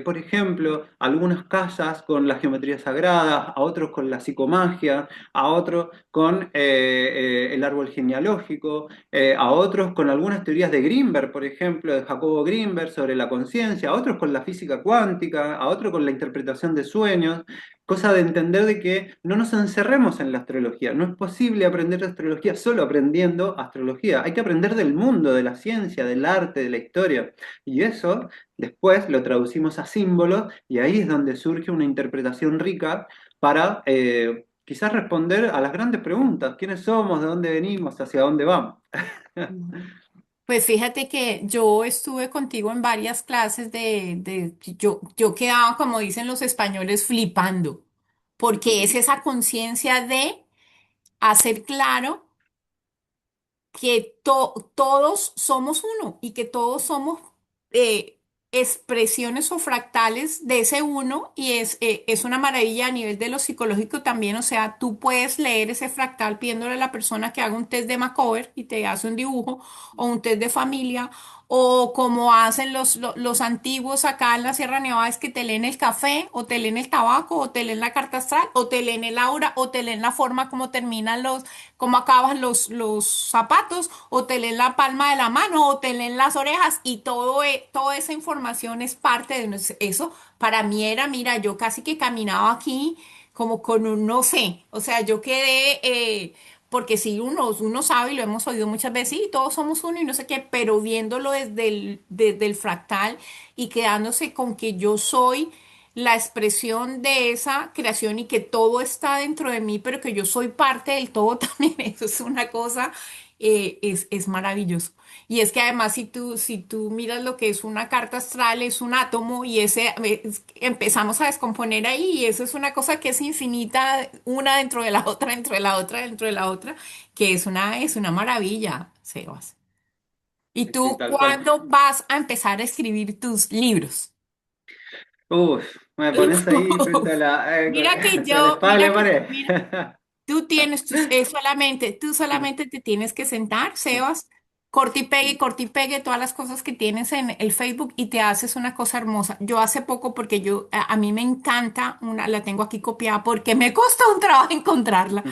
por ejemplo, algunas casas con la geometría sagrada, a otros con la psicomagia, a otros con el árbol genealógico, a otros con algunas teorías de Grinberg, por ejemplo, de Jacobo Grinberg sobre la conciencia, a otros con la física cuántica, a otros con la interpretación de sueños, cosa de entender de que no nos encerremos en la astrología, no es posible aprender astrología solo aprendiendo astrología, hay que aprender del mundo, de la ciencia, del arte, de la historia, y eso después lo traducimos a símbolos y ahí es donde surge una interpretación rica para quizás responder a las grandes preguntas, ¿quiénes somos, de dónde venimos, hacia dónde vamos? ujú. Pues fíjate que yo estuve contigo en varias clases yo quedaba, como dicen los españoles, flipando, porque es esa conciencia de hacer claro que todos somos uno y que todos somos eh, expresiones o fractales de ese uno y es una maravilla a nivel de lo psicológico también, o sea, tú puedes leer ese fractal pidiéndole a la persona que haga un test de Macover y te hace un dibujo o un test de familia. O como hacen los antiguos acá en la Sierra Nevada, es que te leen el café, o te leen el tabaco, o te leen la carta astral, o te leen el aura, o te leen la forma como terminan cómo acaban los zapatos, o te leen la palma de la mano, o te leen las orejas, y toda esa información es parte de eso. Para mí era, mira, yo casi que caminaba aquí como con un no sé, o sea, yo quedé, porque sí, uno sabe y lo hemos oído muchas veces, sí, todos somos uno y no sé qué, pero viéndolo desde el fractal y quedándose con que yo soy la expresión de esa creación y que todo está dentro de mí, pero que yo soy parte del todo también. Eso es una cosa, es maravilloso. Y es que además si tú miras lo que es una carta astral, es un átomo y empezamos a descomponer ahí y eso es una cosa que es infinita, una dentro de la otra, dentro de la otra, dentro de la otra, que es una maravilla, Sebas. ¿Y Sí, sí, tú tal cual. cuándo vas a empezar a escribir tus libros? Uf, me pones ahí frente a Mira que a la yo, espada de mira la que, pared. mira, tú solamente te tienes que sentar, Sebas, corte y pegue todas las cosas que tienes en el Facebook y te haces una cosa hermosa. Yo hace poco, porque a mí me encanta, la tengo aquí copiada porque me costó un trabajo encontrarla.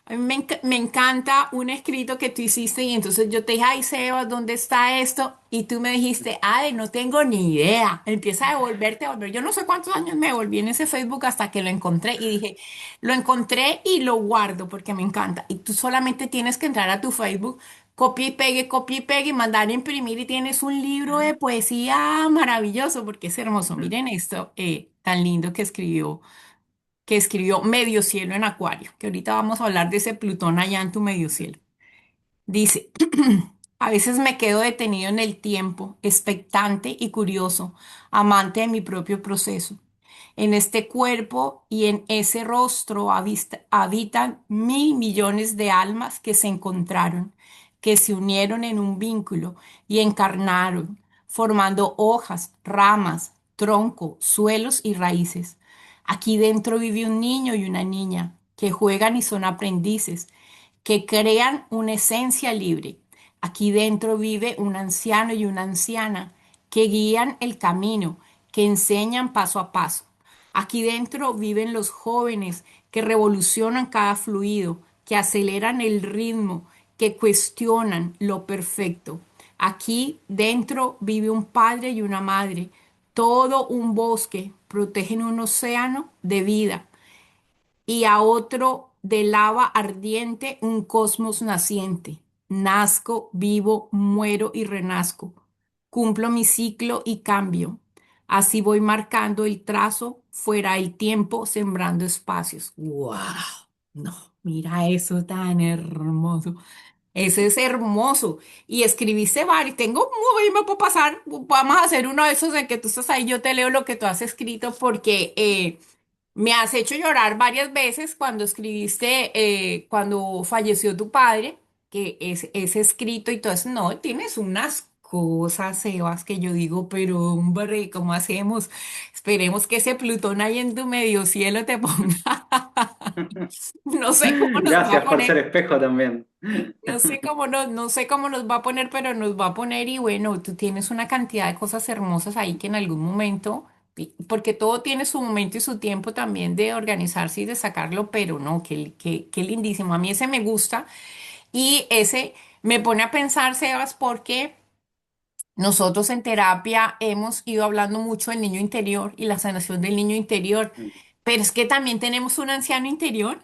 A mí me encanta un escrito que tú hiciste y entonces yo te dije, ay, Sebas, ¿dónde está esto? Y tú me dijiste, ay, no tengo ni idea. Empieza a devolverte, a volver. Yo no sé cuántos años me volví en ese Facebook hasta que lo encontré y dije, lo encontré y lo guardo porque me encanta. Y tú solamente tienes que entrar a tu Facebook, copia y pegue, mandar a imprimir y tienes un libro de poesía maravilloso porque es hermoso. Miren esto tan lindo que escribió Medio Cielo en Acuario, que ahorita vamos a hablar de ese Plutón allá en tu medio cielo. Dice, a veces me quedo detenido en el tiempo, expectante y curioso, amante de mi propio proceso. En este cuerpo y en ese rostro habitan 1.000 millones de almas que se encontraron, que se unieron en un vínculo y encarnaron, formando hojas, ramas, tronco, suelos y raíces. Aquí dentro vive un niño y una niña que juegan y son aprendices, que crean una esencia libre. Aquí dentro vive un anciano y una anciana que guían el camino, que enseñan paso a paso. Aquí dentro viven los jóvenes que revolucionan cada fluido, que aceleran el ritmo, que cuestionan lo perfecto. Aquí dentro vive un padre y una madre, todo un bosque, protegen un océano de vida y a otro de lava ardiente un cosmos naciente. Nazco, vivo, muero y renazco. Cumplo mi ciclo y cambio. Así voy marcando el trazo fuera el tiempo, sembrando espacios. ¡Wow! No, mira eso tan hermoso. Ese es hermoso. Y escribiste varios. Tengo, muy, me puedo pasar. Vamos a hacer uno de esos en que tú estás ahí, yo te leo lo que tú has escrito porque me has hecho llorar varias veces cuando escribiste, cuando falleció tu padre, que es ese escrito y todo eso. No, tienes unas cosas, Sebas, que yo digo, pero hombre, ¿cómo hacemos? Esperemos que ese Plutón ahí en tu medio cielo te ponga. No sé cómo nos va a Gracias por ser poner. espejo también. No sé cómo nos va a poner, pero nos va a poner y bueno, tú tienes una cantidad de cosas hermosas ahí que en algún momento, porque todo tiene su momento y su tiempo también de organizarse y de sacarlo, pero no, qué lindísimo. A mí ese me gusta y ese me pone a pensar, Sebas, porque nosotros en terapia hemos ido hablando mucho del niño interior y la sanación del niño interior, pero es que también tenemos un anciano interior.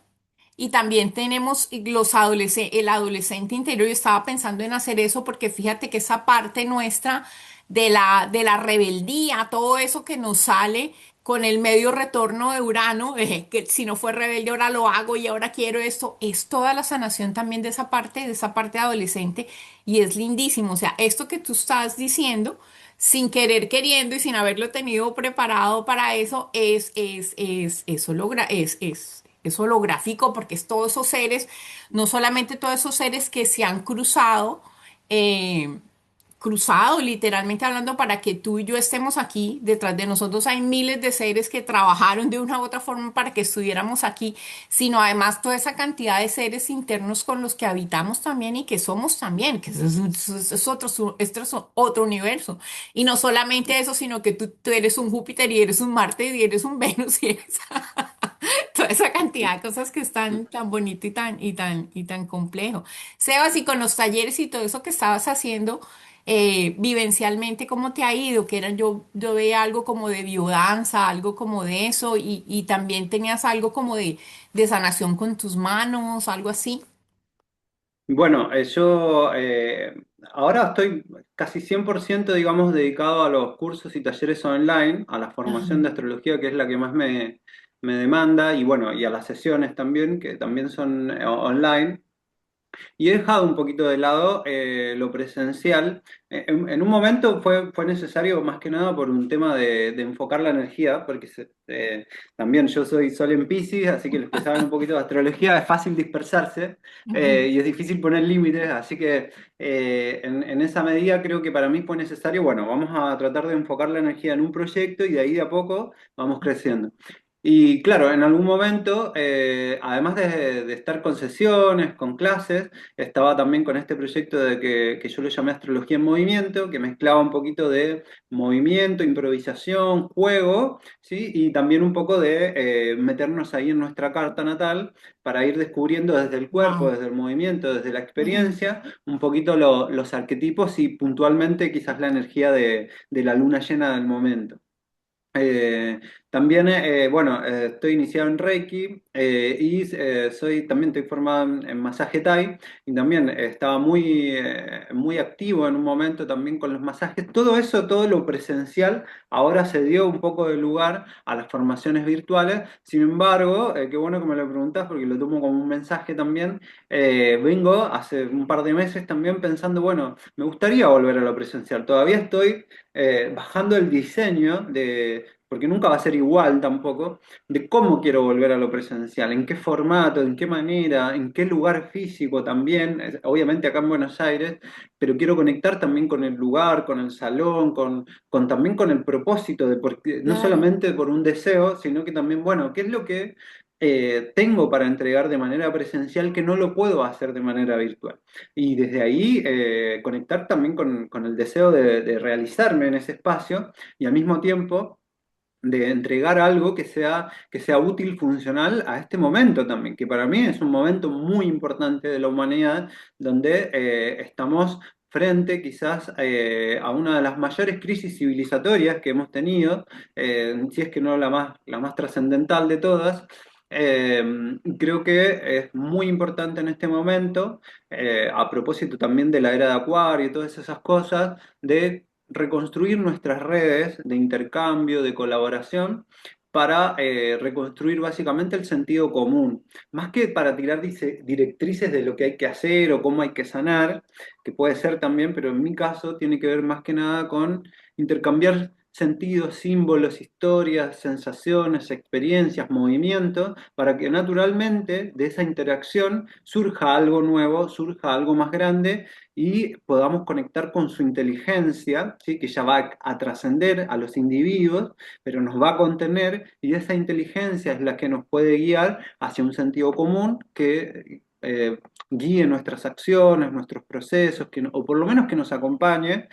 Y también tenemos el adolescente interior. Yo estaba pensando en hacer eso porque fíjate que esa parte nuestra de la rebeldía, todo eso que nos sale con el medio retorno de Urano, que si no fue rebelde ahora lo hago y ahora quiero esto, es toda la sanación también de esa parte adolescente y es lindísimo. O sea, esto que tú estás diciendo, sin querer queriendo y sin haberlo tenido preparado para eso, es holográfico porque es todos esos seres, no solamente todos esos seres que se han eh, cruzado literalmente hablando para que tú y yo estemos aquí, detrás de nosotros hay miles de seres que trabajaron de una u otra forma para que estuviéramos aquí, sino además toda esa cantidad de seres internos con los que habitamos también y que somos también, que esto es otro universo. Y no solamente eso, sino que tú eres un Júpiter y eres un Marte y eres un Venus y eres toda esa cantidad de cosas que están tan bonito y tan complejo. Sebas, y con los talleres y todo eso que estabas haciendo, vivencialmente, ¿cómo te ha ido? Que eran, yo veía algo como de biodanza, algo como de eso, y también tenías algo como de sanación con tus manos, algo así. Bueno, yo ahora estoy casi 100%, digamos, dedicado a los cursos y talleres online, a la formación Ajá. de astrología, que es la que más me demanda, y bueno, y a las sesiones también, que también son online. Y he dejado un poquito de lado lo presencial. En un momento fue necesario más que nada por un tema de enfocar la energía, porque también yo soy Sol en Piscis, así que los que saben un poquito de astrología es fácil dispersarse y es difícil poner límites, así que en esa medida creo que para mí fue necesario, bueno, vamos a tratar de enfocar la energía en un proyecto y de ahí de a poco vamos creciendo. Y claro, en algún momento, además de estar con sesiones, con clases, estaba también con este proyecto que yo le llamé Astrología en Movimiento, que mezclaba un poquito de movimiento, improvisación, juego, ¿sí? Y también un poco de meternos ahí en nuestra carta natal para ir descubriendo desde el cuerpo, Wow. desde el movimiento, desde la experiencia, un poquito los arquetipos y puntualmente quizás la energía de la luna llena del momento. Eh, también, bueno, estoy iniciado en Reiki y también estoy formado en masaje Thai y también estaba muy activo en un momento también con los masajes. Todo eso, todo lo presencial, ahora se dio un poco de lugar a las formaciones virtuales. Sin embargo, qué bueno que me lo preguntás porque lo tomo como un mensaje también. Vengo hace un par de meses también pensando, bueno, me gustaría volver a lo presencial. Todavía estoy bajando el diseño porque nunca va a ser igual tampoco, de cómo quiero volver a lo presencial, en qué formato, en qué manera, en qué lugar físico también, obviamente acá en Buenos Aires, pero quiero conectar también con el lugar, con el salón, con también con el propósito de, porque, no Claro. solamente por un deseo, sino que también, bueno, ¿qué es lo que tengo para entregar de manera presencial que no lo puedo hacer de manera virtual? Y desde ahí conectar también con el deseo de realizarme en ese espacio y al mismo tiempo de entregar algo que sea útil, funcional a este momento también, que para mí es un momento muy importante de la humanidad, donde estamos frente quizás a una de las mayores crisis civilizatorias que hemos tenido, si es que no la más trascendental de todas. Eh, Creo que es muy importante en este momento, a propósito también de la era de Acuario y todas esas cosas, de reconstruir nuestras redes de intercambio, de colaboración, para reconstruir básicamente el sentido común, más que para tirar directrices de lo que hay que hacer o cómo hay que sanar, que puede ser también, pero en mi caso tiene que ver más que nada con intercambiar sentidos, símbolos, historias, sensaciones, experiencias, movimientos, para que naturalmente de esa interacción surja algo nuevo, surja algo más grande y podamos conectar con su inteligencia, ¿sí? Que ya va a trascender a los individuos, pero nos va a contener y esa inteligencia es la que nos puede guiar hacia un sentido común que guíe nuestras acciones, nuestros procesos, o por lo menos que nos acompañe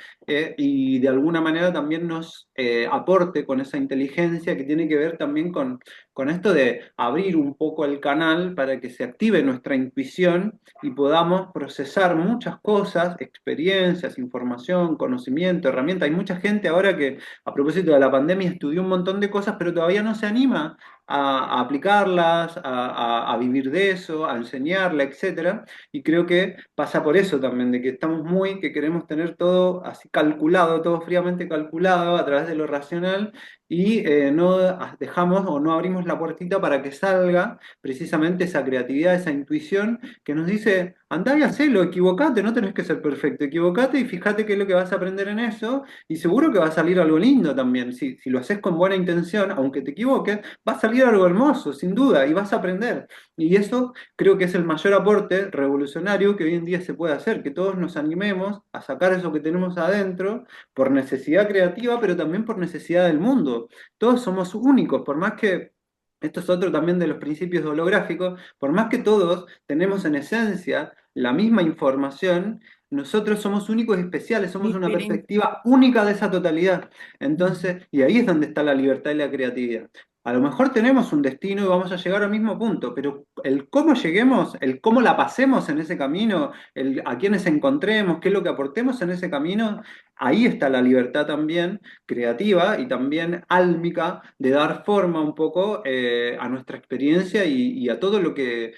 y de alguna manera también nos aporte con esa inteligencia que tiene que ver también con esto de abrir un poco el canal para que se active nuestra intuición y podamos procesar muchas cosas, experiencias, información, conocimiento, herramientas. Hay mucha gente ahora que a propósito de la pandemia estudió un montón de cosas, pero todavía no se anima a aplicarlas, a vivir de eso, a enseñarla, etcétera. Y creo que pasa por eso también, de que estamos muy, que queremos tener todo así calculado, todo fríamente calculado a través de lo racional y no dejamos o no abrimos la puertita para que salga precisamente esa creatividad, esa intuición que nos dice, andá y hacelo, equivocate, no tenés que ser perfecto, equivocate y fíjate qué es lo que vas a aprender en eso y seguro que va a salir algo lindo también. Si lo haces con buena intención, aunque te equivoques, va a salir algo hermoso, sin duda, y vas a aprender. Y eso creo que es el mayor aporte revolucionario que hoy en día se puede hacer, que todos nos animemos a sacar eso que tenemos adentro por necesidad creativa, pero también por necesidad del mundo. Todos somos únicos, por más que esto es otro también de los principios holográficos, por más que todos tenemos en esencia la misma información, nosotros somos únicos y especiales, somos una Diferente. perspectiva única de esa totalidad. Entonces, y ahí es donde está la libertad y la creatividad. A lo mejor tenemos un destino y vamos a llegar al mismo punto, pero el cómo lleguemos, el cómo la pasemos en ese camino, el a quienes encontremos, qué es lo que aportemos en ese camino, ahí está la libertad también creativa y también álmica de dar forma un poco a nuestra experiencia y a todo lo que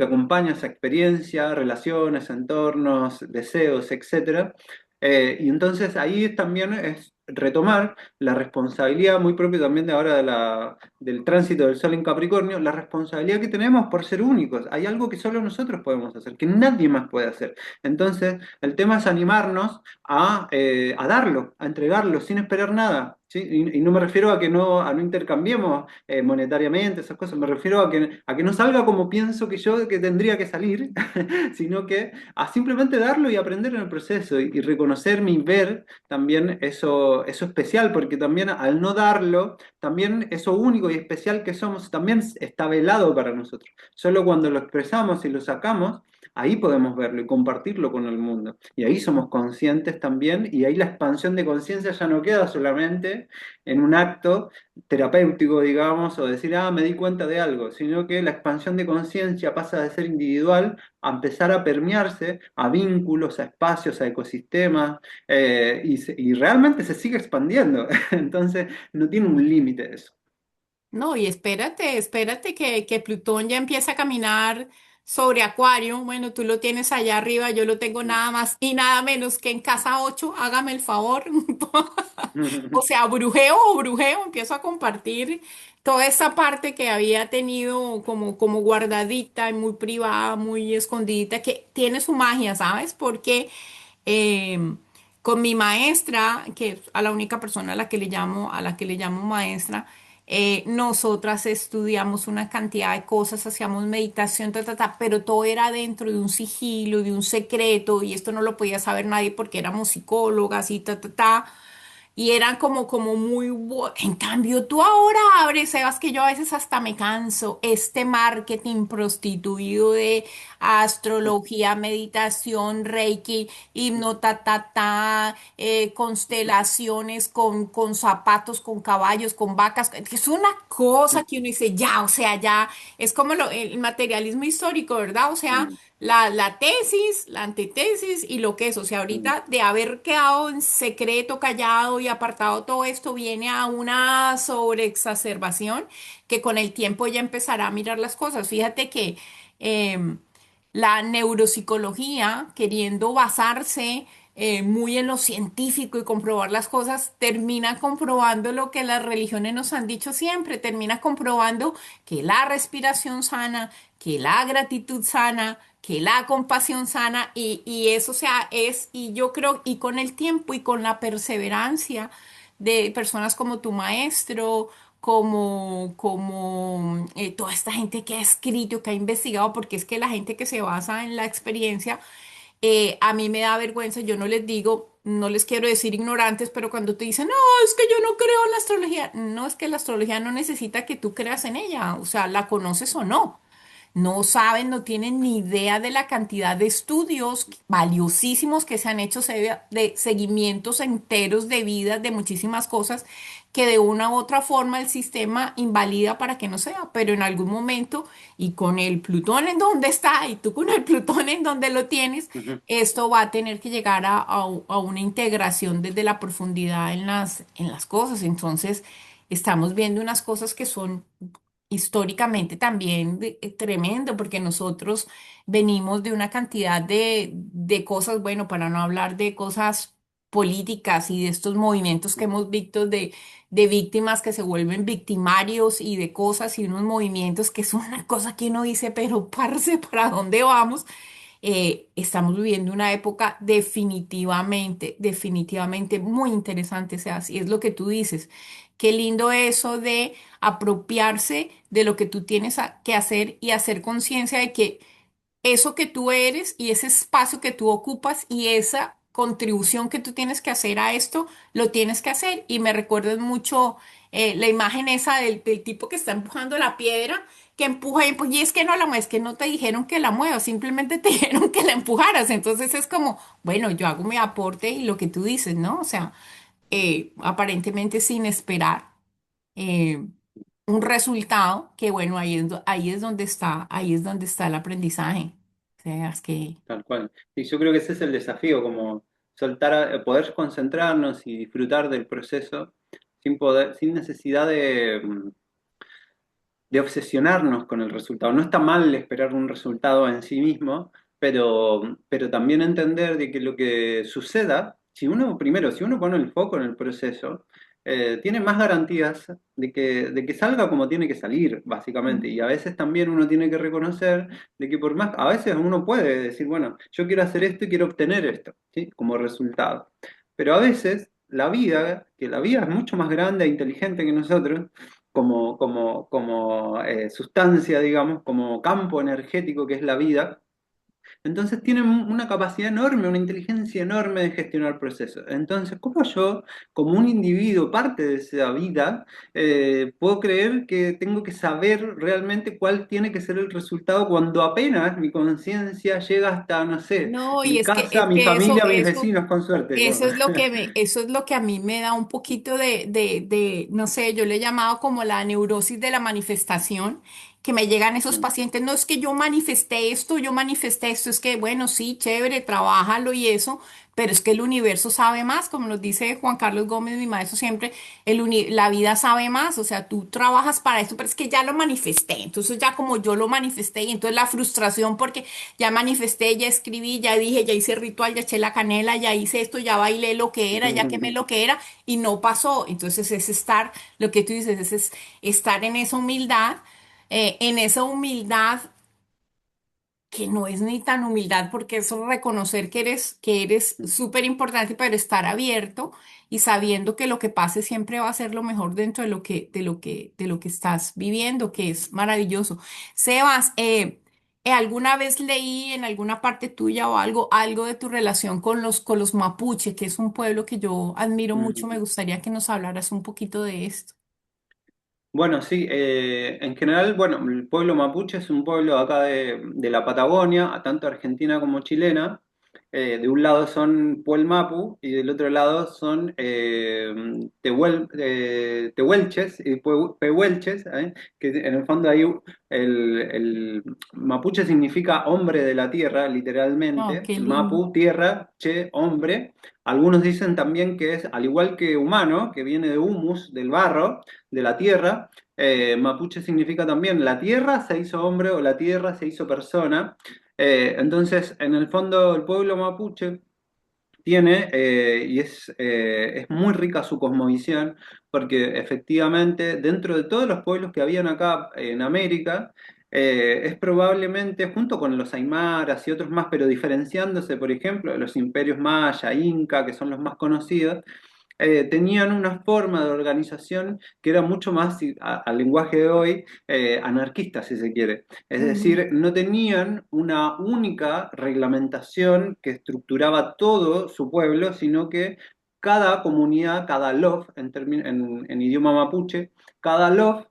acompaña esa experiencia, relaciones, entornos, deseos, etcétera. Y entonces ahí también es retomar la responsabilidad muy propia también de ahora del tránsito del Sol en Capricornio, la responsabilidad que tenemos por ser únicos. Hay algo que solo nosotros podemos hacer, que nadie más puede hacer. Entonces, el tema es animarnos a darlo, a entregarlo sin esperar nada. ¿Sí? Y no me refiero a no intercambiemos monetariamente esas cosas, me refiero a que no salga como pienso que yo que tendría que salir, sino que a simplemente darlo y aprender en el proceso y reconocerme y ver también eso especial, porque también al no darlo, también eso único y especial que somos también está velado para nosotros. Solo cuando lo expresamos y lo sacamos, ahí podemos verlo y compartirlo con el mundo. Y ahí somos conscientes también, y ahí la expansión de conciencia ya no queda solamente en un acto terapéutico, digamos, o decir, ah, me di cuenta de algo, sino que la expansión de conciencia pasa de ser individual a empezar a permearse a vínculos, a espacios, a ecosistemas, y realmente se sigue expandiendo. Entonces, no tiene un límite eso. No, y espérate, espérate que Plutón ya empieza a caminar sobre Acuario. Bueno, tú lo tienes allá arriba, yo lo tengo nada más y nada menos que en casa 8. Hágame el favor. O sea, brujeo o brujeo, empiezo a compartir toda esa parte que había tenido como guardadita y muy privada, muy escondidita, que tiene su magia, ¿sabes? Porque eh, con mi maestra, que es a la única persona a la que le llamo maestra, nosotras estudiamos una cantidad de cosas, hacíamos meditación, pero todo era dentro de un sigilo, de un secreto, y esto no lo podía saber nadie porque éramos psicólogas y y eran como muy... En cambio, tú ahora abres, Sebas, que yo a veces hasta me canso, este marketing prostituido de astrología, meditación, reiki, hipno, constelaciones con zapatos, con caballos, con vacas, que es una cosa que uno dice, ya, o sea, ya, es como el materialismo histórico, ¿verdad? O sea... Mm, La tesis, la antítesis y lo que es. O sea, mm, ahorita de haber quedado en secreto, callado y apartado todo esto, viene a una sobreexacerbación que con el tiempo ya empezará a mirar las cosas. Fíjate que em, la neuropsicología, queriendo basarse muy en lo científico y comprobar las cosas, termina comprobando lo que las religiones nos han dicho siempre, termina comprobando que la respiración sana, que la gratitud sana, que la compasión sana y eso, o sea, y yo creo, y con el tiempo y con la perseverancia de personas como tu maestro, como toda esta gente que ha escrito, que ha investigado, porque es que la gente que se basa en la experiencia, a mí me da vergüenza, yo no les digo, no les quiero decir ignorantes, pero cuando te dicen, no, es que yo no creo en la astrología, no es que la astrología no necesita que tú creas en ella, o sea, la conoces o no. No saben, no tienen ni idea de la cantidad de estudios valiosísimos que se han hecho de seguimientos enteros de vidas, de muchísimas cosas que de una u otra forma el sistema invalida para que no sea, pero en algún momento y con el Plutón en donde está y tú con el Plutón en donde lo tienes, ujú. esto va a tener que llegar a una integración desde la profundidad en en las cosas. Entonces, estamos viendo unas cosas que son históricamente también tremendo, porque nosotros venimos de una cantidad de cosas, bueno, para no hablar de cosas políticas y de estos movimientos que hemos visto de víctimas que se vuelven victimarios y de cosas y unos movimientos que son una cosa que uno dice, pero parce, ¿para dónde vamos? Estamos viviendo una época definitivamente muy interesante, o sea, si es lo que tú dices. Qué lindo eso de apropiarse de lo que tú tienes que hacer y hacer conciencia de que eso que tú eres y ese espacio que tú ocupas y esa contribución que tú tienes que hacer a esto, lo tienes que hacer. Y me recuerdas mucho la imagen esa del tipo que está empujando la piedra, que empuja y empuja, y es que no la mueves, es que no te dijeron que la muevas, simplemente te dijeron que la empujaras. Entonces es como, bueno, yo hago mi aporte y lo que tú dices, ¿no? O sea, aparentemente sin esperar eh, un resultado que bueno, ahí es donde está, ahí es donde está el aprendizaje. O sea, es que Tal cual. Y yo creo que ese es el desafío, como soltar, poder concentrarnos y disfrutar del proceso sin poder, sin necesidad de obsesionarnos con el resultado. No está mal esperar un resultado en sí mismo, pero también entender de que lo que suceda, si uno, primero, si uno pone el foco en el proceso, tiene más garantías de que salga como tiene que salir, básicamente. Y a veces también uno tiene que reconocer de que por más, a veces uno puede decir, bueno, yo quiero hacer esto y quiero obtener esto, ¿sí? Como resultado. Pero a veces la vida, que la vida es mucho más grande e inteligente que nosotros, como sustancia, digamos, como campo energético que es la vida, entonces tienen una capacidad enorme, una inteligencia enorme de gestionar procesos. Entonces, ¿cómo yo, como un individuo, parte de esa vida, puedo creer que tengo que saber realmente cuál tiene que ser el resultado cuando apenas mi conciencia llega hasta, no sé, no, y mi casa, es mi que familia, mis vecinos, con suerte? eso es lo que eso es lo que a mí me da un poquito no sé, yo le he llamado como la neurosis de la manifestación, que me llegan esos pacientes, no es que yo manifesté esto, es que bueno, sí, chévere, trabájalo y eso, pero es que el universo sabe más, como nos dice Juan Carlos Gómez, mi maestro siempre, la vida sabe más, o sea, tú trabajas para esto, pero es que ya lo manifesté, entonces ya como yo lo manifesté y entonces la frustración porque ya manifesté, ya escribí, ya dije, ya hice ritual, ya eché la canela, ya hice esto, ya bailé lo que era, ya quemé lo que era y no pasó. Entonces es estar, lo que tú dices, estar en esa humildad que no es ni tan humildad, porque es reconocer que eres súper importante, pero estar abierto y sabiendo que lo que pase siempre va a ser lo mejor dentro de de lo que estás viviendo, que es maravilloso. Sebas, ¿alguna vez leí en alguna parte tuya o algo de tu relación con los mapuche, que es un pueblo que yo admiro mucho? Me Mm. gustaría que nos hablaras un poquito de esto. Bueno, sí, en general, bueno, el pueblo mapuche es un pueblo acá de la Patagonia, tanto argentina como chilena. De un lado son Puel Mapu y del otro lado son Tehuelches y Pehuelches, que en el fondo ahí el mapuche significa hombre de la tierra, Oh, literalmente. qué lindo. Mapu, tierra, che, hombre. Algunos dicen también que es, al igual que humano, que viene de humus, del barro, de la tierra. Mapuche significa también la tierra se hizo hombre o la tierra se hizo persona. Entonces, en el fondo, el pueblo mapuche tiene, es muy rica su cosmovisión, porque efectivamente, dentro de todos los pueblos que habían acá en América, es probablemente, junto con los aymaras y otros más, pero diferenciándose, por ejemplo, de los imperios maya, inca, que son los más conocidos, tenían una forma de organización que era mucho más, al lenguaje de hoy, anarquista, si se quiere. Es Ujú, decir, no tenían una única reglamentación que estructuraba todo su pueblo, sino que cada comunidad, cada lof, en idioma mapuche, cada lof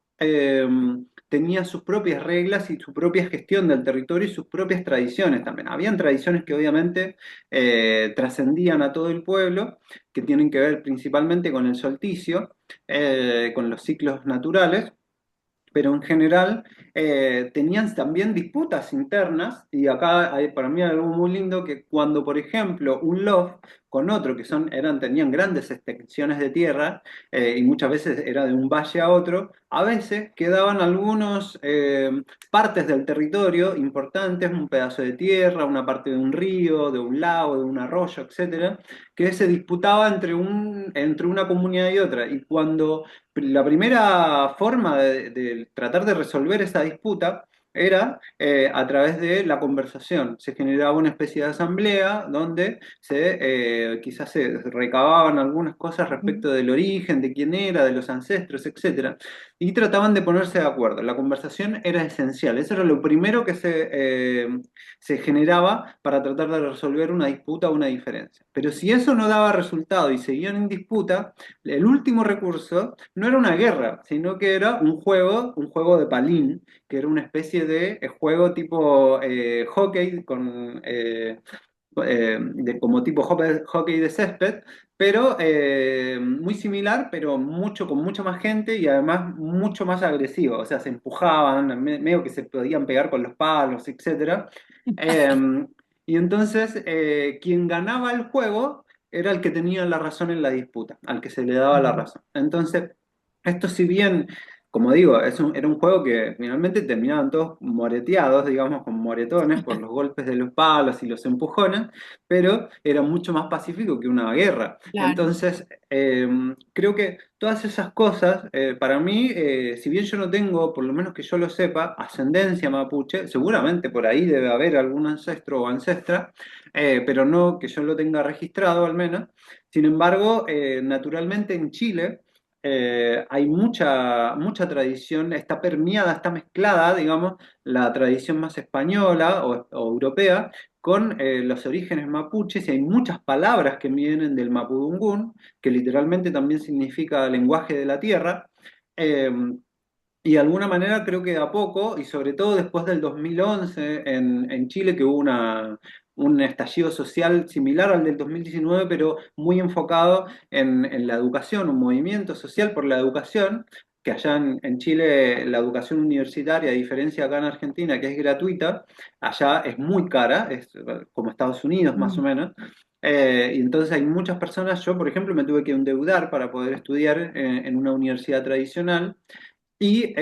tenía sus propias reglas y su propia gestión del territorio y sus propias tradiciones también. Habían tradiciones que obviamente trascendían a todo el pueblo, que tienen que ver principalmente con el solsticio, con los ciclos naturales, pero en general tenían también disputas internas, y acá hay para mí algo muy lindo, que cuando, por ejemplo, un loft con otro, tenían grandes extensiones de tierra, y muchas veces era de un valle a otro, a veces quedaban algunos partes del territorio importantes, un pedazo de tierra, una parte de un río, de un lago, de un arroyo, etcétera, que se disputaba entre una comunidad y otra. Y cuando la primera forma de tratar de resolver esa disputa era a través de la conversación. Se generaba una especie de asamblea donde quizás se recababan algunas cosas ujú, respecto del origen, de quién era, de los ancestros, etcétera, y trataban de ponerse de acuerdo. La conversación era esencial. Eso era lo primero que se generaba para tratar de resolver una disputa o una diferencia. Pero si eso no daba resultado y seguían en disputa, el último recurso no era una guerra, sino que era un juego de palín, que era una especie de juego tipo hockey como tipo hockey de césped, pero muy similar, pero con mucha más gente y además mucho más agresivo. O sea, se empujaban, medio que se podían pegar con los palos, etcétera. Eh, y entonces, quien ganaba el juego era el que tenía la razón en la disputa, al que se le daba la ujú. razón. Entonces, esto si bien, como digo, era un juego que finalmente terminaban todos moreteados, digamos, con moretones por los golpes de los palos y los empujones, pero era mucho más pacífico que una guerra. Claro. Entonces, creo que todas esas cosas, para mí, si bien yo no tengo, por lo menos que yo lo sepa, ascendencia mapuche, seguramente por ahí debe haber algún ancestro o ancestra, pero no que yo lo tenga registrado al menos. Sin embargo, naturalmente en Chile hay mucha tradición, está permeada, está mezclada, digamos, la tradición más española o europea con los orígenes mapuches, y hay muchas palabras que vienen del mapudungún, que literalmente también significa lenguaje de la tierra. Eh, y de alguna manera creo que de a poco, y sobre todo después del 2011 en Chile, que hubo un estallido social similar al del 2019, pero muy enfocado en la educación, un movimiento social por la educación, que allá en Chile la educación universitaria, a diferencia acá en Argentina, que es gratuita, allá es muy cara, es como Estados Unidos más o Mm, menos. Y entonces hay muchas personas, yo por ejemplo me tuve que endeudar para poder estudiar en una universidad tradicional, y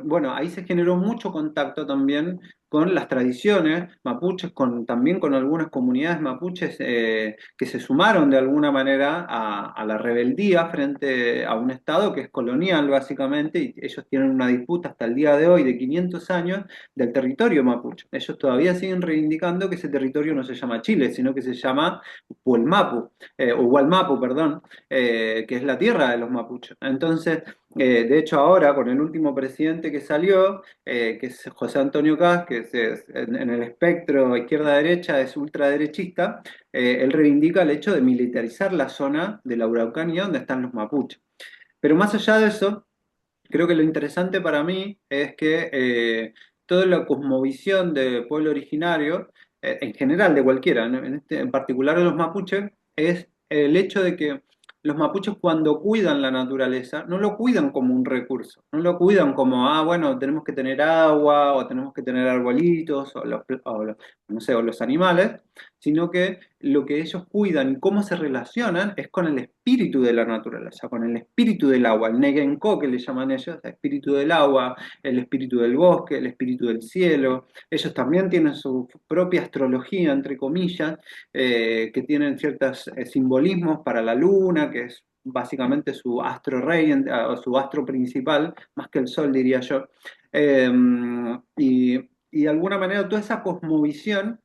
bueno, ahí se generó mucho contacto también con las tradiciones mapuches, también con algunas comunidades mapuches que se sumaron de alguna manera a la rebeldía frente a un Estado que es colonial básicamente, y ellos tienen una disputa hasta el día de hoy de 500 años del territorio mapuche. Ellos todavía siguen reivindicando que ese territorio no se llama Chile, sino que se llama Puelmapu, o Gualmapu, perdón, que es la tierra de los mapuches. Entonces, de hecho ahora con el último presidente que salió, que es José Antonio Kast, que en el espectro izquierda-derecha es ultraderechista, él reivindica el hecho de militarizar la zona de la Araucanía donde están los mapuches. Pero más allá de eso, creo que lo interesante para mí es que toda la cosmovisión del pueblo originario, en general de cualquiera, ¿no? En particular de los mapuches, es el hecho de que los mapuches cuando cuidan la naturaleza, no lo cuidan como un recurso, no lo cuidan como, ah, bueno, tenemos que tener agua o tenemos que tener arbolitos no sé, o los animales, sino que lo que ellos cuidan y cómo se relacionan es con el espíritu de la naturaleza, con el espíritu del agua, el Negenko que le llaman ellos, el espíritu del agua, el espíritu del bosque, el espíritu del cielo. Ellos también tienen su propia astrología, entre comillas, que tienen ciertos simbolismos para la luna, que es básicamente su astro rey o su astro principal, más que el sol, diría yo. Eh, y de alguna manera toda esa cosmovisión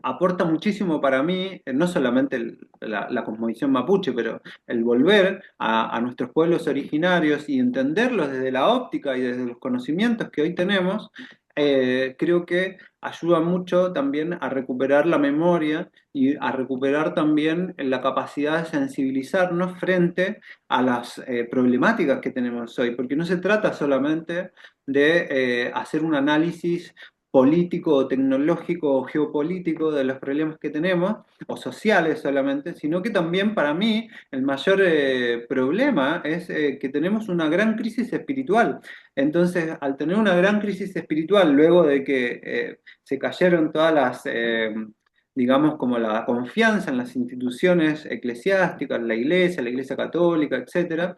aporta muchísimo para mí, no solamente la cosmovisión mapuche, pero el volver a nuestros pueblos originarios y entenderlos desde la óptica y desde los conocimientos que hoy tenemos, creo que ayuda mucho también a recuperar la memoria y a recuperar también la capacidad de sensibilizarnos frente a las problemáticas que tenemos hoy, porque no se trata solamente de hacer un análisis político, tecnológico o geopolítico de los problemas que tenemos, o sociales solamente, sino que también para mí el mayor problema es que tenemos una gran crisis espiritual. Entonces, al tener una gran crisis espiritual, luego de que se cayeron todas las... digamos, como la confianza en las instituciones eclesiásticas, la iglesia católica, etcétera,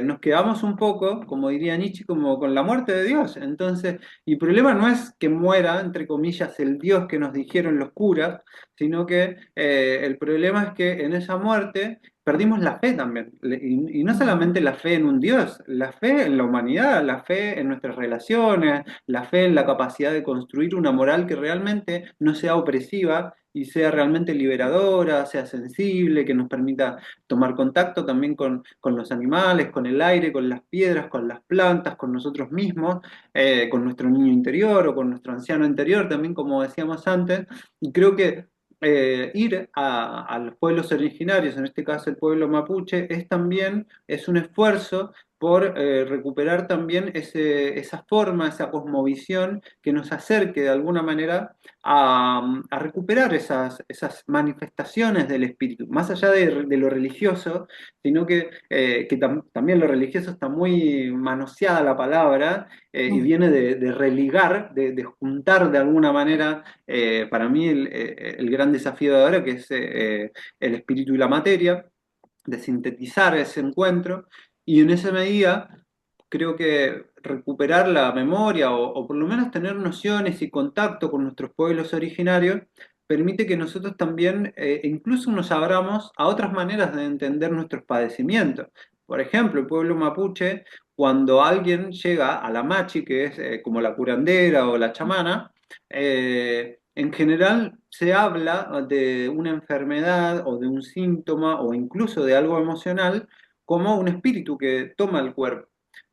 nos quedamos un poco, como diría Nietzsche, como con la muerte de Dios. Entonces, y el problema no es que muera, entre comillas, el Dios que nos dijeron los curas, sino que el problema es que en esa muerte perdimos la fe también. Y no solamente la fe en un Dios, la fe en la humanidad, la fe en nuestras relaciones, la fe en la capacidad de construir una moral que realmente no sea opresiva y sea realmente liberadora, sea sensible, que nos permita tomar contacto también con los animales, con el aire, con las piedras, con las plantas, con nosotros mismos, con nuestro niño interior o con nuestro anciano interior, también como decíamos antes, y creo que ir a los pueblos originarios, en este caso el pueblo mapuche, es también, es un esfuerzo por recuperar también esa forma, esa cosmovisión que nos acerque de alguna manera a recuperar esas manifestaciones del espíritu, más allá de lo religioso, sino que también lo religioso está muy manoseada la palabra y Mm. viene de religar, de juntar de alguna manera, para mí el gran desafío de ahora, que es el espíritu y la materia, de sintetizar ese encuentro, y en esa medida creo que recuperar la memoria o por lo menos tener nociones y contacto con nuestros pueblos originarios permite que nosotros también incluso nos abramos a otras maneras de entender nuestros padecimientos. Por ejemplo, el pueblo mapuche, cuando alguien llega a la machi, que es como la curandera o la chamana, en general se habla de una enfermedad o de un síntoma o incluso de algo emocional como un espíritu que toma el cuerpo.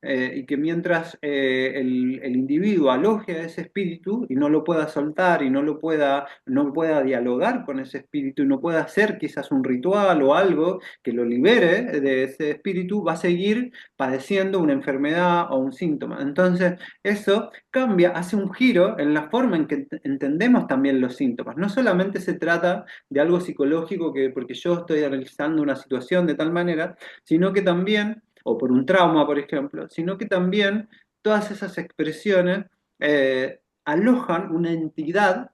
Y que mientras el individuo aloje a ese espíritu y no lo pueda soltar y no pueda dialogar con ese espíritu y no pueda hacer quizás un ritual o algo que lo libere de ese espíritu, va a seguir padeciendo una enfermedad o un síntoma. Entonces, eso cambia, hace un giro en la forma en que entendemos también los síntomas. No solamente se trata de algo psicológico que porque yo estoy analizando una situación de tal manera, sino que también o por un trauma, por ejemplo, sino que también todas esas expresiones alojan una entidad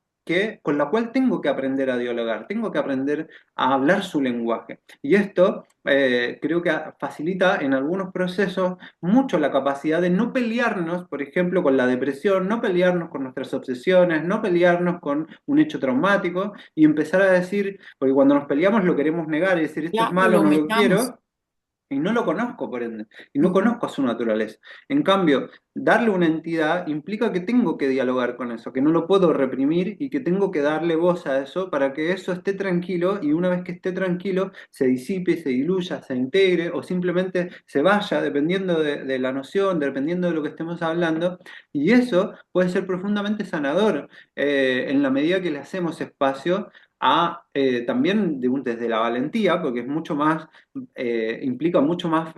con la cual tengo que aprender a dialogar, tengo que aprender a hablar su lenguaje. Y esto creo que facilita en algunos procesos mucho la capacidad de no pelearnos, por ejemplo, con la depresión, no pelearnos con nuestras obsesiones, no pelearnos con un hecho traumático y empezar a decir, porque cuando nos peleamos lo queremos negar y decir esto es Ya, y malo, lo no lo metamos. quiero, y no lo conozco, por ende, y no Ujú. conozco a su naturaleza. En cambio, darle una entidad implica que tengo que dialogar con eso, que no lo puedo reprimir y que tengo que darle voz a eso para que eso esté tranquilo y una vez que esté tranquilo se disipe, se diluya, se integre o simplemente se vaya, dependiendo de la noción, dependiendo de lo que estemos hablando. Y eso puede ser profundamente sanador en la medida que le hacemos espacio a también desde la valentía, porque es mucho más implica mucho más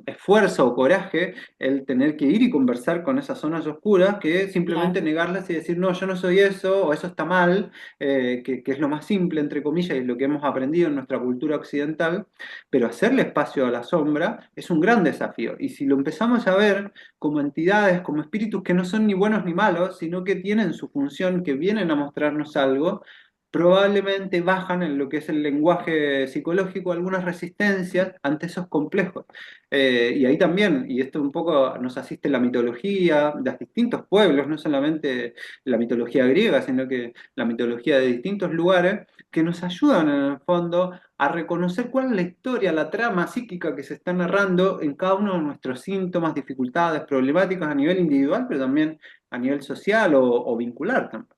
esfuerzo o coraje el tener que ir y conversar con esas zonas oscuras que simplemente Claro. negarlas y decir, no, yo no soy eso, o eso está mal, que es lo más simple, entre comillas, y lo que hemos aprendido en nuestra cultura occidental, pero hacerle espacio a la sombra es un gran desafío. Y si lo empezamos a ver como entidades, como espíritus que no son ni buenos ni malos, sino que tienen su función, que vienen a mostrarnos algo, probablemente bajan en lo que es el lenguaje psicológico algunas resistencias ante esos complejos. Y ahí también, y esto un poco nos asiste la mitología de los distintos pueblos, no solamente la mitología griega, sino que la mitología de distintos lugares, que nos ayudan en el fondo a reconocer cuál es la historia, la trama psíquica que se está narrando en cada uno de nuestros síntomas, dificultades, problemáticas a nivel individual, pero también a nivel social o vincular también.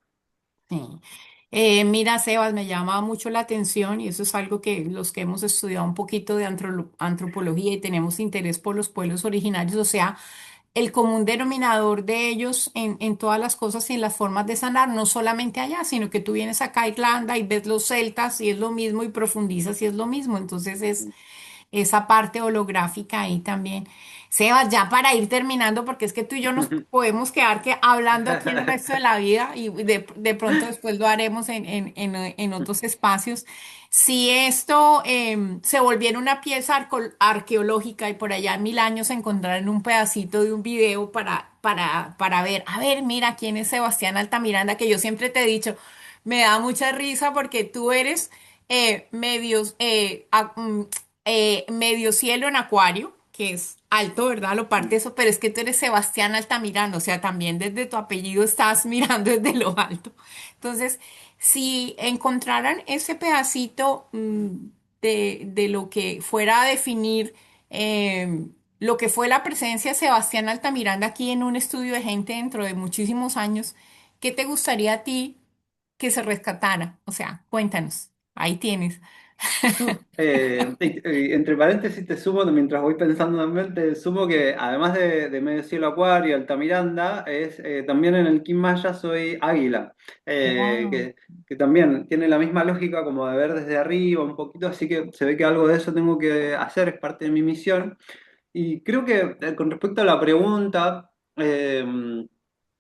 Sí. Mira, Sebas, me llama mucho la atención y eso es algo que los que hemos estudiado un poquito de antropología y tenemos interés por los pueblos originarios, o sea, el común denominador de ellos en todas las cosas y en las formas de sanar, no solamente allá, sino que tú vienes acá a Irlanda y ves los celtas y es lo mismo y profundizas y es lo mismo. Entonces es esa parte holográfica ahí también. Sebas, ya para ir terminando, porque es que tú y yo nos podemos quedar hablando aquí el resto de la vida y de pronto después lo haremos en otros espacios. Si esto se volviera una pieza arqueológica y por allá en 1000 años encontraran un pedacito de un video para ver, a ver, mira quién es Sebastián Altamiranda, que yo siempre te he dicho, me da mucha risa porque tú eres medio cielo en acuario, que es alto, ¿verdad? Lo parte eso, pero es que tú eres Sebastián Altamirano, o sea, también desde tu apellido estás mirando desde lo alto. Entonces, si encontraran ese pedacito de lo que fuera a definir lo que fue la presencia de Sebastián Altamiranda aquí en un estudio de gente dentro de muchísimos años, ¿qué te gustaría a ti que se rescatara? O sea, cuéntanos, ahí tienes. Entre paréntesis te sumo, mientras voy pensando en mente, sumo que además de Medio Cielo Acuario, Altamiranda, también en el Kim Maya soy Águila, Wow. que también tiene la misma lógica como de ver desde arriba un poquito, así que se ve que algo de eso tengo que hacer, es parte de mi misión. Y creo que con respecto a la pregunta,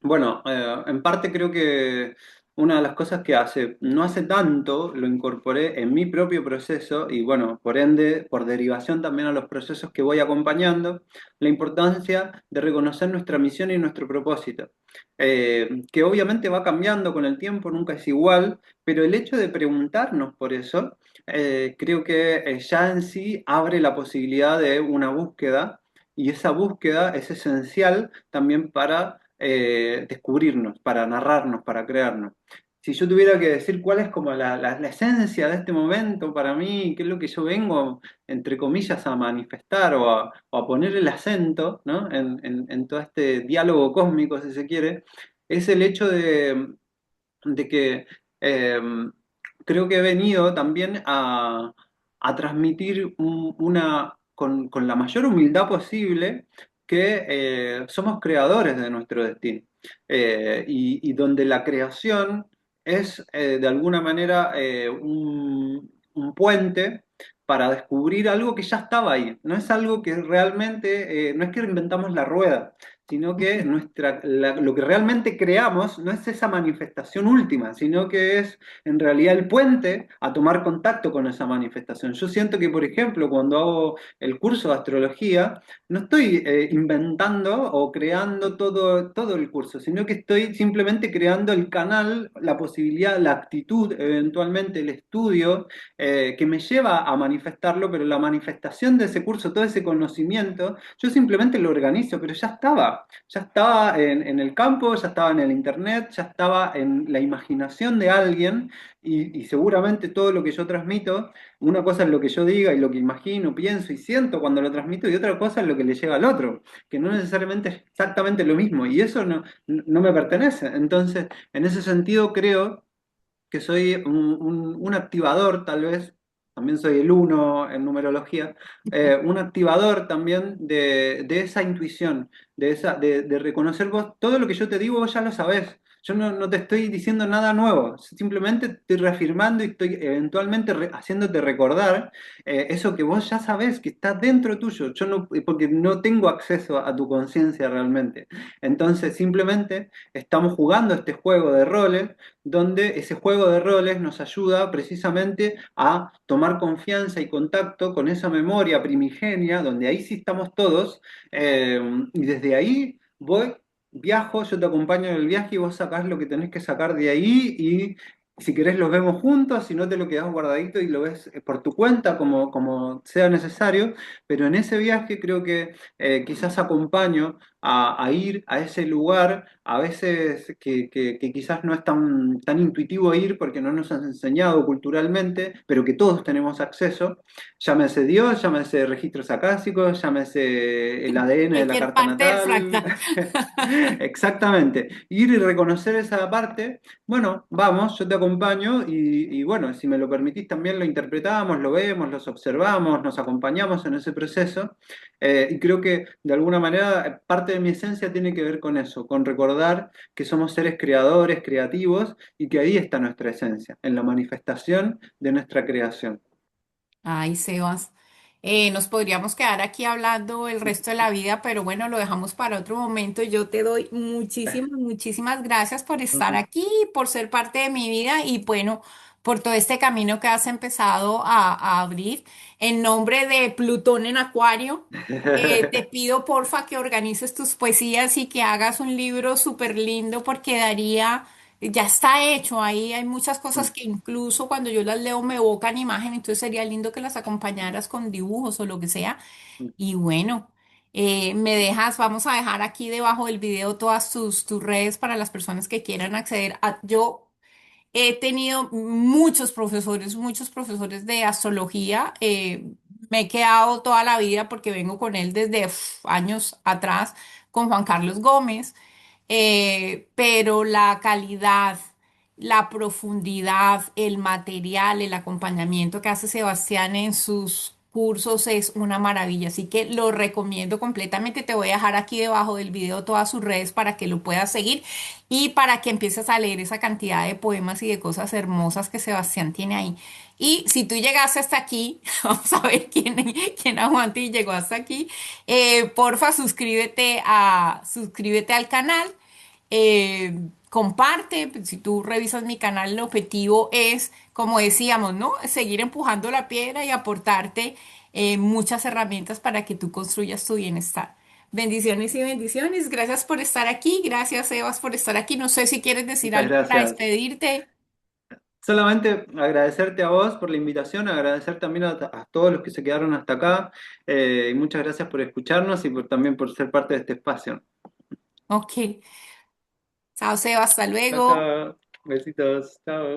bueno, en parte creo que una de las cosas que no hace tanto, lo incorporé en mi propio proceso y bueno, por ende, por derivación también a los procesos que voy acompañando, la importancia de reconocer nuestra misión y nuestro propósito, que obviamente va cambiando con el tiempo, nunca es igual, pero el hecho de preguntarnos por eso, creo que ya en sí abre la posibilidad de una búsqueda y esa búsqueda es esencial también para descubrirnos, para narrarnos, para crearnos. Si yo tuviera que decir cuál es como la esencia de este momento para mí, qué es lo que yo vengo, entre comillas, a manifestar o a poner el acento, ¿no? En todo este diálogo cósmico, si se quiere, es el hecho de que eh, creo que he venido también a transmitir con la mayor humildad posible que somos creadores de nuestro destino. Y donde la creación es de alguna manera un puente para descubrir algo que ya estaba ahí. No es algo que realmente, no es que inventamos la rueda, sino que lo que realmente creamos no es esa manifestación última, sino que es en realidad el puente a tomar contacto con esa manifestación. Yo siento que, por ejemplo, cuando hago el curso de astrología, no estoy inventando o creando todo el curso, sino que estoy simplemente creando el canal, la posibilidad, la actitud, eventualmente el estudio, que me lleva a manifestarlo, pero la manifestación de ese curso, todo ese conocimiento, yo simplemente lo organizo, pero ya estaba en el campo, ya estaba en el internet, ya estaba en la imaginación de alguien y seguramente todo lo que yo transmito, una cosa es lo que yo diga y lo que imagino, pienso y siento cuando lo transmito y otra cosa es lo que le llega al otro, que no necesariamente es exactamente lo mismo y eso no me pertenece. Entonces, en ese sentido creo que soy un activador, tal vez, también soy el uno en numerología, un activador también de esa intuición, de reconocer vos, todo lo que yo te digo, vos ya lo sabés. Yo no te estoy diciendo nada nuevo, simplemente estoy reafirmando y estoy eventualmente haciéndote recordar eso que vos ya sabés, que está dentro tuyo. Yo no, porque no tengo acceso a tu conciencia realmente. Entonces, simplemente estamos jugando este juego de roles donde ese juego de roles nos ayuda precisamente a tomar confianza y contacto con esa memoria primigenia, donde ahí sí estamos todos, y desde ahí voy, viajo, yo te acompaño en el viaje y vos sacás lo que tenés que sacar de ahí y si querés los vemos juntos, si no te lo quedás guardadito y lo ves por tu cuenta como sea necesario, pero en ese viaje creo que quizás acompaño a ir a ese lugar, a veces que quizás no es tan intuitivo ir porque no nos han enseñado culturalmente, pero que todos tenemos acceso, llámese Dios, llámese registros acásicos, llámese el ADN de la Cualquier carta parte del natal. fractal. Exactamente, ir y reconocer esa parte, bueno, vamos, yo te acompaño y bueno, si me lo permitís también lo interpretamos, lo vemos, los observamos, nos acompañamos en ese proceso. Y creo que de alguna manera parte de mi esencia tiene que ver con eso, con recordar que somos seres creadores, creativos y que ahí está nuestra esencia, en la manifestación de nuestra creación. Ay, Sebas, nos podríamos quedar aquí hablando el resto de la vida, pero bueno, lo dejamos para otro momento. Yo te doy muchísimas gracias por estar aquí, por ser parte de mi vida y bueno, por todo este camino que has empezado a abrir. En nombre de Plutón en Acuario, te pido porfa que organices tus poesías y que hagas un libro súper lindo porque daría... Ya está hecho, ahí hay muchas cosas que incluso cuando yo las leo me evocan imagen, entonces sería lindo que las acompañaras con dibujos o lo que sea. Y bueno, me dejas, vamos a dejar aquí debajo del video todas tus redes para las personas que quieran acceder a... Yo he tenido muchos profesores de astrología. Me he quedado toda la vida porque vengo con él desde años atrás, con Juan Carlos Gómez. Pero la calidad, la profundidad, el material, el acompañamiento que hace Sebastián en sus cursos es una maravilla. Así que lo recomiendo completamente. Te voy a dejar aquí debajo del video todas sus redes para que lo puedas seguir y para que empieces a leer esa cantidad de poemas y de cosas hermosas que Sebastián tiene ahí. Y si tú llegaste hasta aquí, vamos a ver quién aguanta y llegó hasta aquí. Porfa, suscríbete al canal. Comparte, pues, si tú revisas mi canal, el objetivo es, como decíamos, ¿no? Seguir empujando la piedra y aportarte muchas herramientas para que tú construyas tu bienestar. Bendiciones y bendiciones. Gracias por estar aquí. Gracias, Evas, por estar aquí. No sé si quieres decir Muchas algo para gracias. despedirte. Solamente agradecerte a vos por la invitación, agradecer también a todos los que se quedaron hasta acá, y muchas gracias por escucharnos y también por ser parte de este espacio. Ok. Chao, Sebas. Hasta Chao, luego. chao. Besitos. Chao.